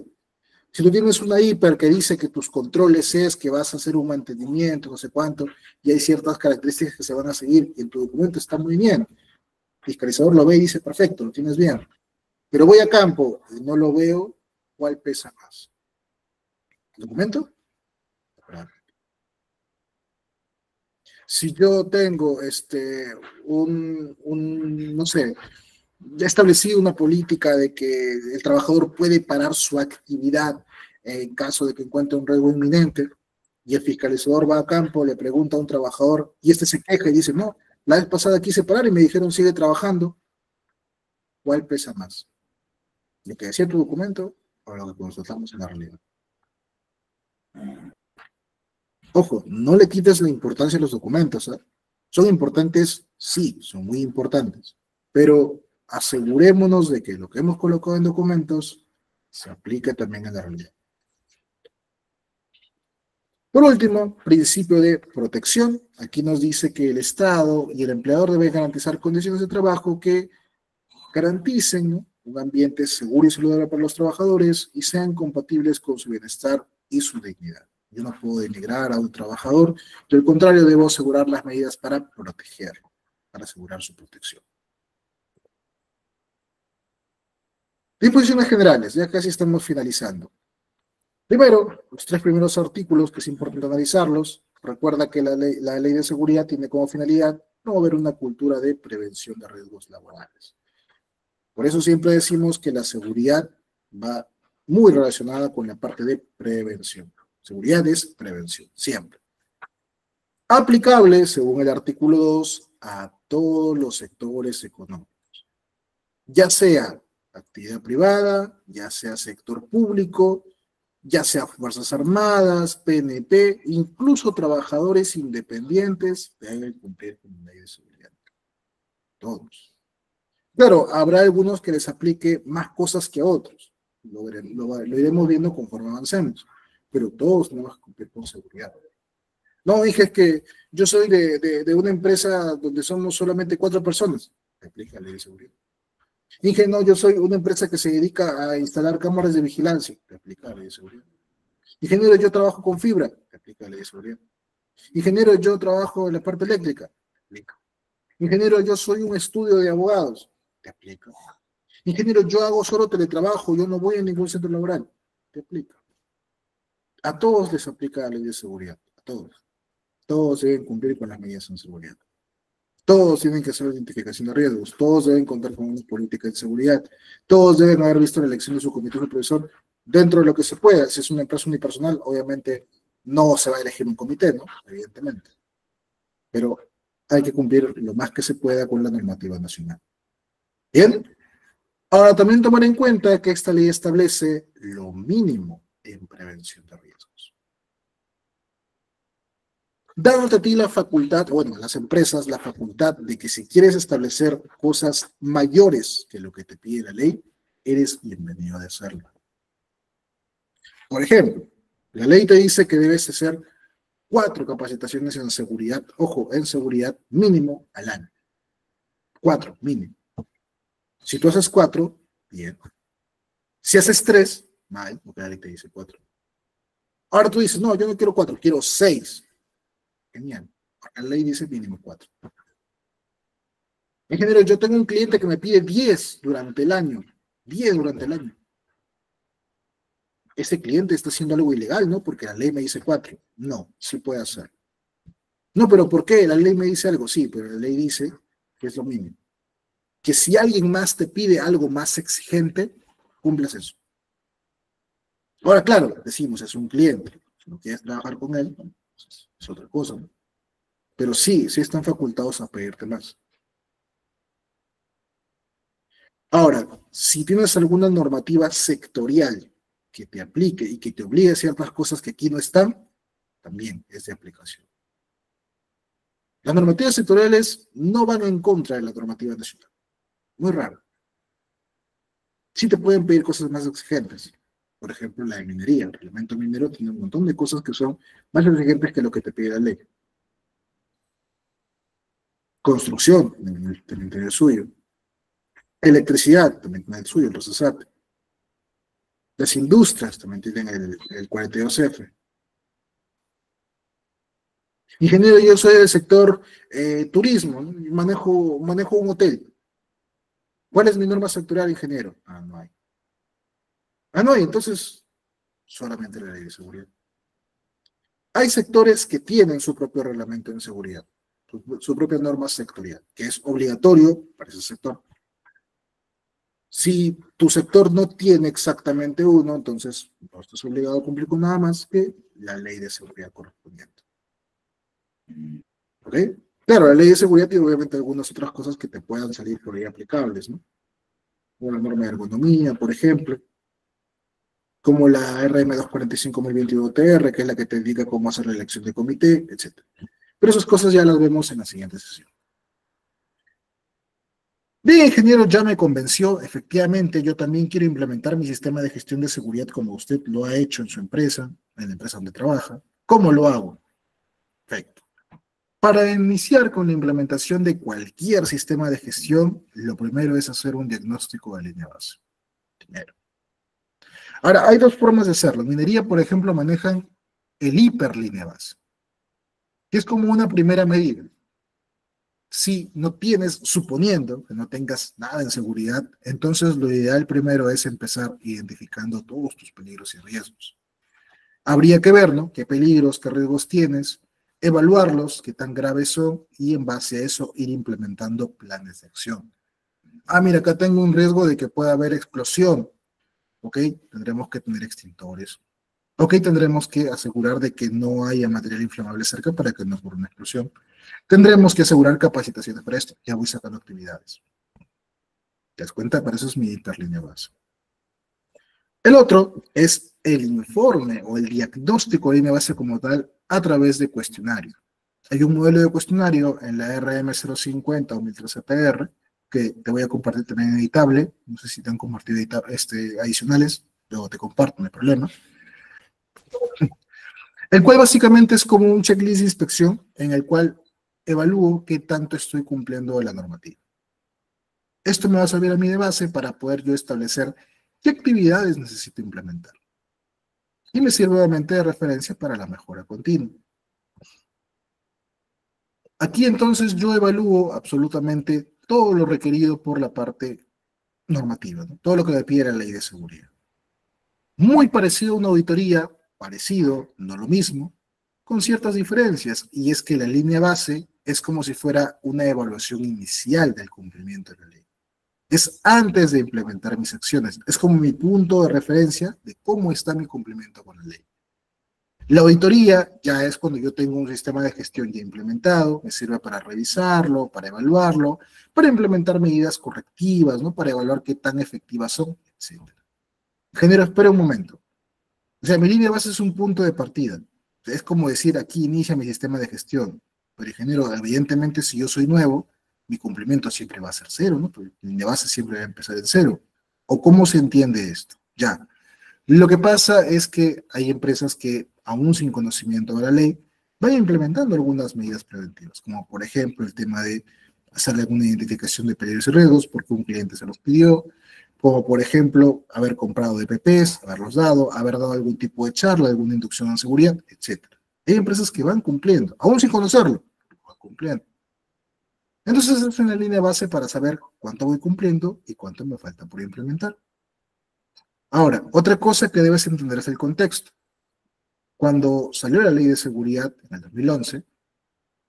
Si tú tienes una hiper que dice que tus controles es que vas a hacer un mantenimiento, no sé cuánto, y hay ciertas características que se van a seguir, y en tu documento está muy bien, el fiscalizador lo ve y dice, perfecto, lo tienes bien. Pero voy a campo y no lo veo, ¿cuál pesa más? ¿El documento? Si yo tengo no sé, ya establecido una política de que el trabajador puede parar su actividad en caso de que encuentre un riesgo inminente, y el fiscalizador va a campo, le pregunta a un trabajador, y se queja y dice, no, la vez pasada quise parar y me dijeron sigue trabajando, ¿cuál pesa más? ¿Lo que decía tu documento o lo que consultamos en la realidad? Ojo, no le quites la importancia a los documentos, ¿eh? Son importantes, sí, son muy importantes, pero asegurémonos de que lo que hemos colocado en documentos se aplique también en la realidad. Por último, principio de protección. Aquí nos dice que el Estado y el empleador deben garantizar condiciones de trabajo que garanticen, ¿no?, un ambiente seguro y saludable para los trabajadores y sean compatibles con su bienestar y su dignidad. Yo no puedo denigrar a un trabajador, yo al contrario debo asegurar las medidas para protegerlo, para asegurar su protección. Disposiciones generales, ya casi estamos finalizando. Primero, los tres primeros artículos, que es importante analizarlos. Recuerda que la ley de seguridad tiene como finalidad promover una cultura de prevención de riesgos laborales. Por eso siempre decimos que la seguridad va muy relacionada con la parte de prevención. Seguridad es prevención, siempre. Aplicable, según el artículo 2, a todos los sectores económicos, ya sea actividad privada, ya sea sector público, ya sea Fuerzas Armadas, PNP, incluso trabajadores independientes deben cumplir con la ley de seguridad. Todos. Claro, habrá algunos que les aplique más cosas que a otros. Lo iremos viendo conforme avancemos, pero todos tenemos que cumplir con seguridad. No, dije, es que yo soy de una empresa donde somos solamente 4 personas. Aplica la ley de seguridad. Dije, no, yo soy una empresa que se dedica a instalar cámaras de vigilancia. Te aplica la ley de seguridad. Ingeniero, yo trabajo con fibra. Te aplica la ley de seguridad. Ingeniero, yo trabajo en la parte eléctrica. Te aplica. Ingeniero, yo soy un estudio de abogados. Te aplica. Ingeniero, yo hago solo teletrabajo, yo no voy a ningún centro laboral. Te aplica. A todos les aplica la ley de seguridad. A todos. Todos deben cumplir con las medidas de seguridad. Todos tienen que hacer identificación de riesgos, todos deben contar con una política de seguridad, todos deben haber visto la elección de su comité supervisor dentro de lo que se pueda. Si es una empresa unipersonal, obviamente no se va a elegir un comité, ¿no? Evidentemente. Pero hay que cumplir lo más que se pueda con la normativa nacional. Bien. Ahora también tomar en cuenta que esta ley establece lo mínimo en prevención de riesgos. Dándote a ti la facultad, bueno, a las empresas, la facultad de que si quieres establecer cosas mayores que lo que te pide la ley, eres bienvenido a hacerlo. Por ejemplo, la ley te dice que debes hacer 4 capacitaciones en seguridad, ojo, en seguridad mínimo al año. 4, mínimo. Si tú haces 4, bien. Si haces 3, mal, porque la ley te dice 4. Ahora tú dices, no, yo no quiero 4, quiero 6. Genial. La ley dice mínimo 4. Ingeniero, yo tengo un cliente que me pide 10 durante el año. 10 durante el año. Ese cliente está haciendo algo ilegal, ¿no? Porque la ley me dice 4. No, sí puede hacer. No, pero ¿por qué? La ley me dice algo. Sí, pero la ley dice que es lo mínimo. Que si alguien más te pide algo más exigente, cumplas eso. Ahora, claro, decimos, es un cliente. Si no quieres trabajar con él, pues es otra cosa, ¿no? Pero sí están facultados a pedirte más. Ahora, si tienes alguna normativa sectorial que te aplique y que te obligue a ciertas cosas que aquí no están, también es de aplicación. Las normativas sectoriales no van en contra de la normativa nacional. Muy raro. Sí te pueden pedir cosas más exigentes. Por ejemplo, la de minería. El reglamento minero tiene un montón de cosas que son más exigentes que lo que te pide la ley. Construcción, también tiene el suyo. Electricidad, también tiene el suyo, los ESAT. Las industrias también tienen el 42F. Ingeniero, yo soy del sector turismo, ¿no? Manejo un hotel. ¿Cuál es mi norma sectorial, ingeniero? No hay. No hay, entonces solamente la ley de seguridad. Hay sectores que tienen su propio reglamento en seguridad, su propia norma sectorial, que es obligatorio para ese sector. Si tu sector no tiene exactamente uno, entonces no estás obligado a cumplir con nada más que la ley de seguridad correspondiente. ¿Ok? Claro, la ley de seguridad tiene obviamente algunas otras cosas que te puedan salir por ahí aplicables, ¿no? Como la norma de ergonomía, por ejemplo, como la RM245-2021-TR, que es la que te indica cómo hacer la elección de comité, etc. Pero esas cosas ya las vemos en la siguiente sesión. Bien, ingeniero, ya me convenció. Efectivamente, yo también quiero implementar mi sistema de gestión de seguridad como usted lo ha hecho en su empresa, en la empresa donde trabaja. ¿Cómo lo hago? Perfecto. Para iniciar con la implementación de cualquier sistema de gestión, lo primero es hacer un diagnóstico de línea base. Primero. Ahora, hay 2 formas de hacerlo. Minería, por ejemplo, manejan el hiperlínea base, que es como una primera medida. Si no tienes, suponiendo que no tengas nada en seguridad, entonces lo ideal primero es empezar identificando todos tus peligros y riesgos. Habría que ver, ¿no? ¿Qué peligros, qué riesgos tienes? Evaluarlos, qué tan graves son, y en base a eso ir implementando planes de acción. Ah, mira, acá tengo un riesgo de que pueda haber explosión. Ok, tendremos que tener extintores. Ok, tendremos que asegurar de que no haya material inflamable cerca para que no ocurra una explosión. Tendremos que asegurar capacitaciones para esto. Ya voy sacando actividades. ¿Te das cuenta? Para eso es mi interlínea base. El otro es el informe o el diagnóstico de línea base como tal a través de cuestionario. Hay un modelo de cuestionario en la RM050 o 1013PR que te voy a compartir también editable. No sé si te han compartido adicionales, luego te comparto, no hay problema. El cual básicamente es como un checklist de inspección en el cual evalúo qué tanto estoy cumpliendo de la normativa. Esto me va a servir a mí de base para poder yo establecer qué actividades necesito implementar. Y me sirve obviamente de referencia para la mejora continua. Aquí entonces yo evalúo absolutamente todo lo requerido por la parte normativa, ¿no? Todo lo que me pide la ley de seguridad. Muy parecido a una auditoría, parecido, no lo mismo, con ciertas diferencias, y es que la línea base es como si fuera una evaluación inicial del cumplimiento de la ley. Es antes de implementar mis acciones, es como mi punto de referencia de cómo está mi cumplimiento con la ley. La auditoría ya es cuando yo tengo un sistema de gestión ya implementado, me sirve para revisarlo, para evaluarlo, para implementar medidas correctivas, ¿no? Para evaluar qué tan efectivas son, etc. Ingeniero, espera un momento. O sea, mi línea de base es un punto de partida. Es como decir, aquí inicia mi sistema de gestión. Pero, ingeniero, evidentemente, si yo soy nuevo, mi cumplimiento siempre va a ser cero, ¿no? Porque mi línea de base siempre va a empezar en cero. ¿O cómo se entiende esto? Ya. Lo que pasa es que hay empresas que, aún sin conocimiento de la ley, van implementando algunas medidas preventivas, como por ejemplo el tema de hacerle alguna identificación de peligros y riesgos porque un cliente se los pidió, como por ejemplo haber comprado DPPs, haberlos dado, haber dado algún tipo de charla, alguna inducción en seguridad, etc. Hay empresas que van cumpliendo, aún sin conocerlo, van cumpliendo. Entonces es una línea base para saber cuánto voy cumpliendo y cuánto me falta por implementar. Ahora, otra cosa que debes entender es el contexto. Cuando salió la ley de seguridad en el 2011,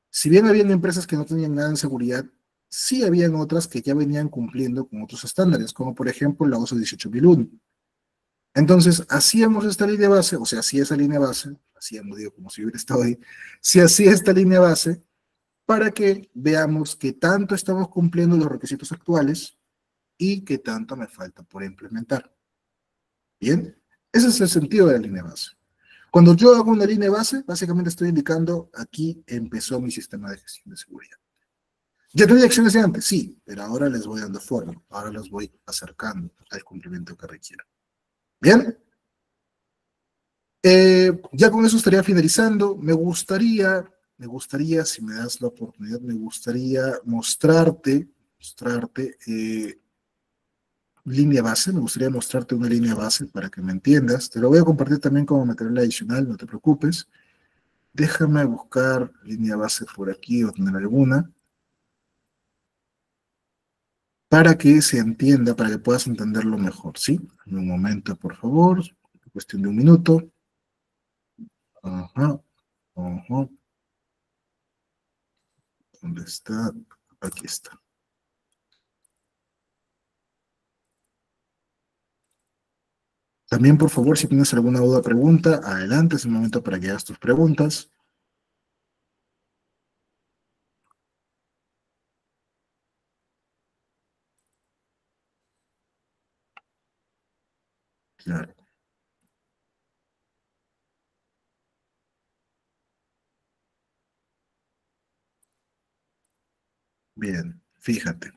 si bien habían empresas que no tenían nada en seguridad, sí habían otras que ya venían cumpliendo con otros estándares, como por ejemplo la OSO 18001. Entonces, hacíamos esta línea base, o sea, hacía esa línea base, hacíamos, digo, como si hubiera estado ahí, se hacía esta línea base para que veamos qué tanto estamos cumpliendo los requisitos actuales y qué tanto me falta por implementar. Bien, ese es el sentido de la línea base. Cuando yo hago una línea base, básicamente estoy indicando aquí empezó mi sistema de gestión de seguridad. ¿Ya tenía acciones de antes? Sí, pero ahora les voy dando forma, ahora los voy acercando al cumplimiento que requiera. Bien, ya con eso estaría finalizando. Me gustaría, si me das la oportunidad, me gustaría mostrarte línea base, me gustaría mostrarte una línea base para que me entiendas. Te lo voy a compartir también como material adicional, no te preocupes. Déjame buscar línea base por aquí o tener alguna para que se entienda, para que puedas entenderlo mejor, ¿sí? Un momento, por favor, cuestión de un minuto. Ajá, ajá. ¿Dónde está? Aquí está. También, por favor, si tienes alguna duda o pregunta, adelante, es el momento para que hagas tus preguntas. Claro. Bien, fíjate.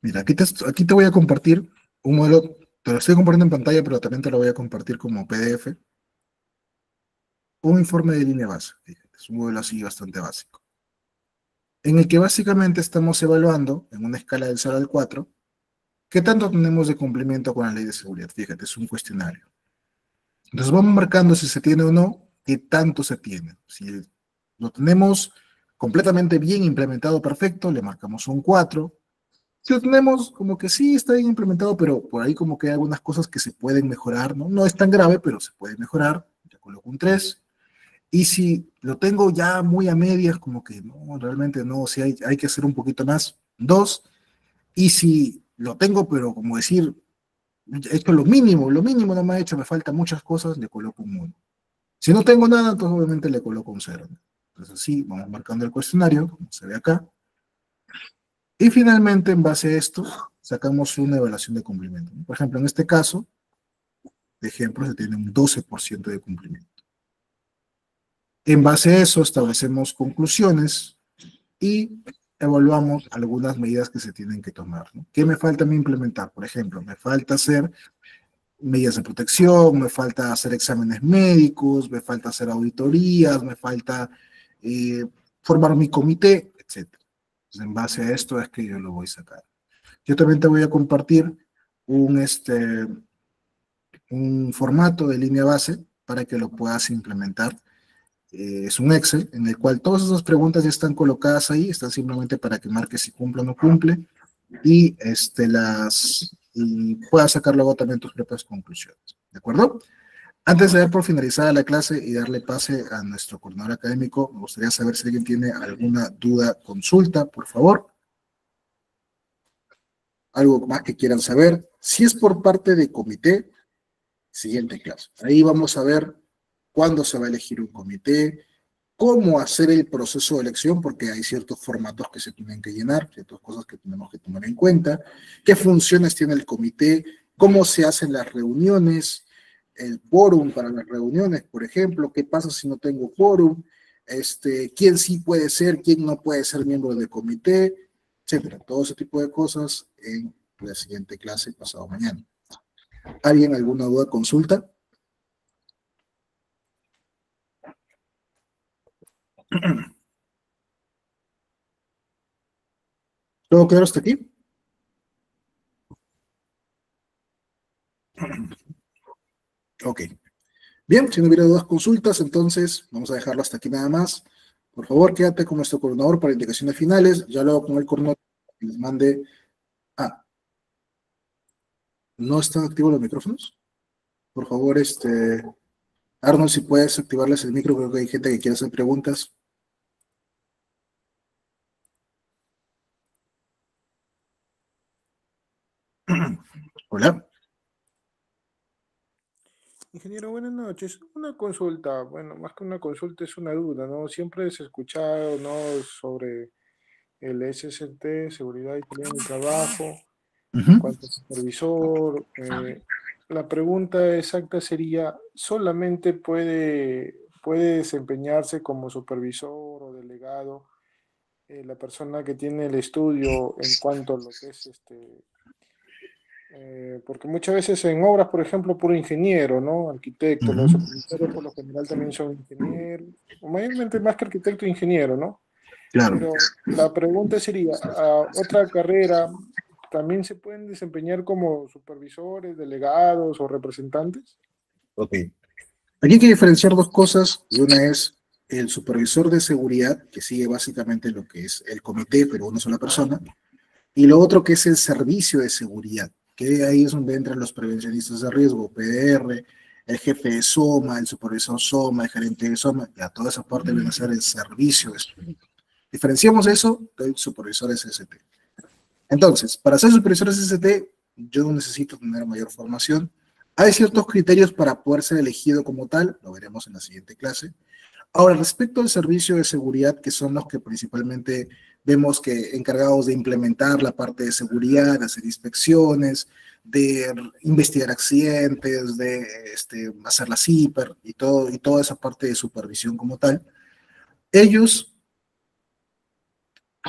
Mira, aquí te voy a compartir un modelo, te lo estoy compartiendo en pantalla, pero también te lo voy a compartir como PDF, un informe de línea base. Fíjate, es un modelo así bastante básico, en el que básicamente estamos evaluando, en una escala del 0 al 4, qué tanto tenemos de cumplimiento con la ley de seguridad. Fíjate, es un cuestionario. Entonces vamos marcando si se tiene o no, qué tanto se tiene. Si lo tenemos completamente bien implementado, perfecto, le marcamos un 4. Si lo tenemos como que sí está bien implementado, pero por ahí como que hay algunas cosas que se pueden mejorar, ¿no? No es tan grave, pero se puede mejorar, le coloco un 3. Y si lo tengo ya muy a medias, como que no, realmente no, si hay que hacer un poquito más, 2. Y si lo tengo, pero como decir, he hecho lo mínimo no me ha hecho, me faltan muchas cosas, le coloco un 1. Si no tengo nada, entonces obviamente le coloco un 0. Entonces así vamos marcando el cuestionario, como se ve acá. Y finalmente, en base a esto, sacamos una evaluación de cumplimiento. Por ejemplo, en este caso, de ejemplo, se tiene un 12% de cumplimiento. En base a eso, establecemos conclusiones y evaluamos algunas medidas que se tienen que tomar, ¿no? ¿Qué me falta a mí implementar? Por ejemplo, me falta hacer medidas de protección, me falta hacer exámenes médicos, me falta hacer auditorías, me falta formar mi comité, etc. Entonces, en base a esto es que yo lo voy a sacar. Yo también te voy a compartir un formato de línea base para que lo puedas implementar. Es un Excel en el cual todas esas preguntas ya están colocadas ahí, están simplemente para que marques si cumple o no cumple y puedas sacar luego también tus propias conclusiones. ¿De acuerdo? Antes de dar por finalizada la clase y darle pase a nuestro coordinador académico, me gustaría saber si alguien tiene alguna duda, consulta, por favor. Algo más que quieran saber. Si es por parte de comité, siguiente clase. Ahí vamos a ver cuándo se va a elegir un comité, cómo hacer el proceso de elección, porque hay ciertos formatos que se tienen que llenar, ciertas cosas que tenemos que tomar en cuenta, qué funciones tiene el comité, cómo se hacen las reuniones, el quórum para las reuniones, por ejemplo, qué pasa si no tengo quórum, quién sí puede ser, quién no puede ser miembro del comité, etcétera. Todo ese tipo de cosas en la siguiente clase pasado mañana. ¿Alguien alguna duda, consulta? ¿Todo claro hasta aquí? Ok. Bien, si no hubiera dudas, consultas, entonces vamos a dejarlo hasta aquí nada más. Por favor, quédate con nuestro coordinador para indicaciones finales. Ya luego con el coordinador que les mande. ¿No están activos los micrófonos? Por favor, Arnold, si puedes activarles el micro, creo que hay gente que quiere hacer preguntas. Hola. Ingeniero, buenas noches. Una consulta, bueno, más que una consulta es una duda, ¿no? Siempre se ha escuchado, ¿no? Sobre el SST, Seguridad y Calidad en el Trabajo, en cuanto al supervisor. La pregunta exacta sería, ¿solamente puede desempeñarse como supervisor o delegado la persona que tiene el estudio en cuanto a lo que es porque muchas veces en obras, por ejemplo, puro ingeniero, ¿no? Arquitecto, los supervisores por lo general también son ingenieros, o mayormente más que arquitecto, ingeniero, ¿no? Claro. Pero la pregunta sería, ¿a otra carrera también se pueden desempeñar como supervisores, delegados o representantes? Ok. Aquí hay que diferenciar dos cosas, y una es el supervisor de seguridad, que sigue básicamente lo que es el comité, pero una sola persona, y lo otro que es el servicio de seguridad, que ahí es donde entran los prevencionistas de riesgo, PDR, el jefe de SOMA, el supervisor SOMA, el gerente de SOMA, ya toda esa parte viene a ser el servicio de seguridad. Diferenciamos eso del supervisor SST. Entonces, para ser supervisor SST, yo no necesito tener mayor formación. Hay ciertos criterios para poder ser elegido como tal, lo veremos en la siguiente clase. Ahora, respecto al servicio de seguridad, que son los que principalmente vemos que encargados de implementar la parte de seguridad, de hacer inspecciones, de investigar accidentes, de hacer la CIPER y toda esa parte de supervisión como tal, ellos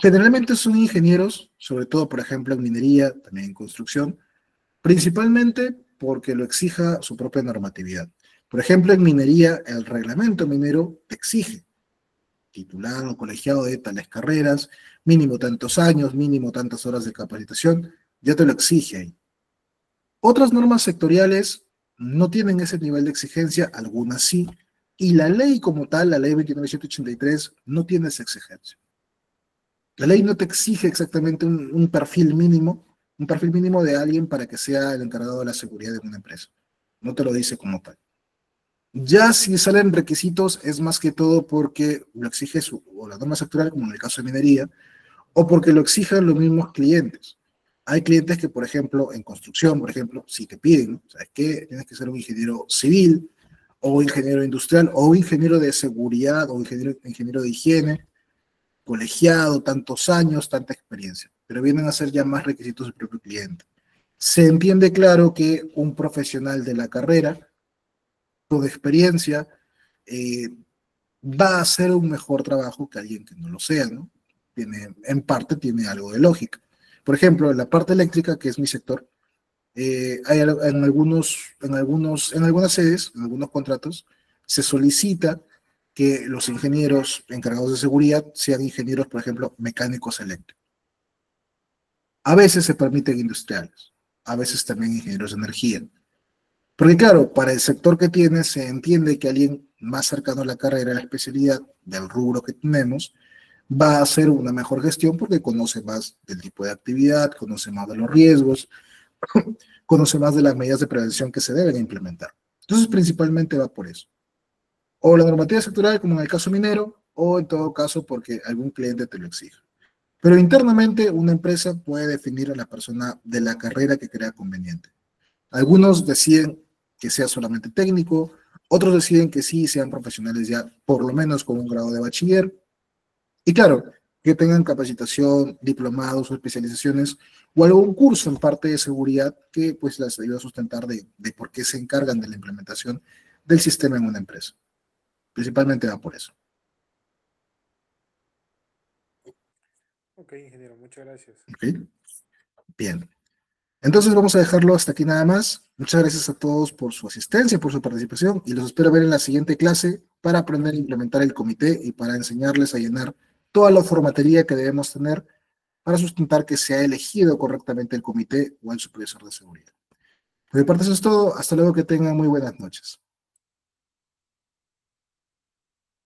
generalmente son ingenieros, sobre todo, por ejemplo, en minería, también en construcción, principalmente porque lo exija su propia normatividad. Por ejemplo, en minería, el reglamento minero te exige titulado, colegiado de tales carreras, mínimo tantos años, mínimo tantas horas de capacitación, ya te lo exige ahí. Otras normas sectoriales no tienen ese nivel de exigencia, algunas sí, Y la ley como tal, la ley 29.183, no tiene esa exigencia. La ley no te exige exactamente un perfil mínimo de alguien para que sea el encargado de la seguridad de una empresa. No te lo dice como tal. Ya si salen requisitos es más que todo porque lo exige o la norma sectorial, como en el caso de minería, o porque lo exigen los mismos clientes. Hay clientes que, por ejemplo, en construcción, por ejemplo, si te piden, ¿no? ¿Sabes qué? Tienes que ser un ingeniero civil, o ingeniero industrial, o ingeniero de seguridad, o ingeniero de higiene, colegiado, tantos años, tanta experiencia, pero vienen a ser ya más requisitos del propio cliente. Se entiende claro que un profesional de la carrera, con experiencia, eh, va a hacer un mejor trabajo que alguien que no lo sea, ¿no? En parte tiene algo de lógica. Por ejemplo, en la parte eléctrica, que es mi sector, hay en algunas sedes, en algunos contratos, se solicita que los ingenieros encargados de seguridad sean ingenieros, por ejemplo, mecánicos eléctricos. A veces se permiten industriales, a veces también ingenieros de energía. Porque claro, para el sector que tiene se entiende que alguien más cercano a la carrera, a la especialidad del rubro que tenemos, va a hacer una mejor gestión porque conoce más del tipo de actividad, conoce más de los riesgos, conoce más de las medidas de prevención que se deben implementar. Entonces, principalmente va por eso. O la normativa sectorial, como en el caso minero, o en todo caso porque algún cliente te lo exige. Pero internamente una empresa puede definir a la persona de la carrera que crea conveniente. Algunos deciden que sea solamente técnico, otros deciden que sí sean profesionales ya por lo menos con un grado de bachiller. Y claro, que tengan capacitación, diplomados o especializaciones o algún curso en parte de seguridad que pues las ayuda a sustentar de por qué se encargan de la implementación del sistema en una empresa. Principalmente va por eso. Ok, ingeniero, muchas gracias. ¿Ok? Bien. Entonces vamos a dejarlo hasta aquí nada más. Muchas gracias a todos por su asistencia, por su participación y los espero ver en la siguiente clase para aprender a implementar el comité y para enseñarles a llenar toda la formatería que debemos tener para sustentar que se ha elegido correctamente el comité o el supervisor de seguridad. Por mi parte eso es todo. Hasta luego, que tengan muy buenas noches.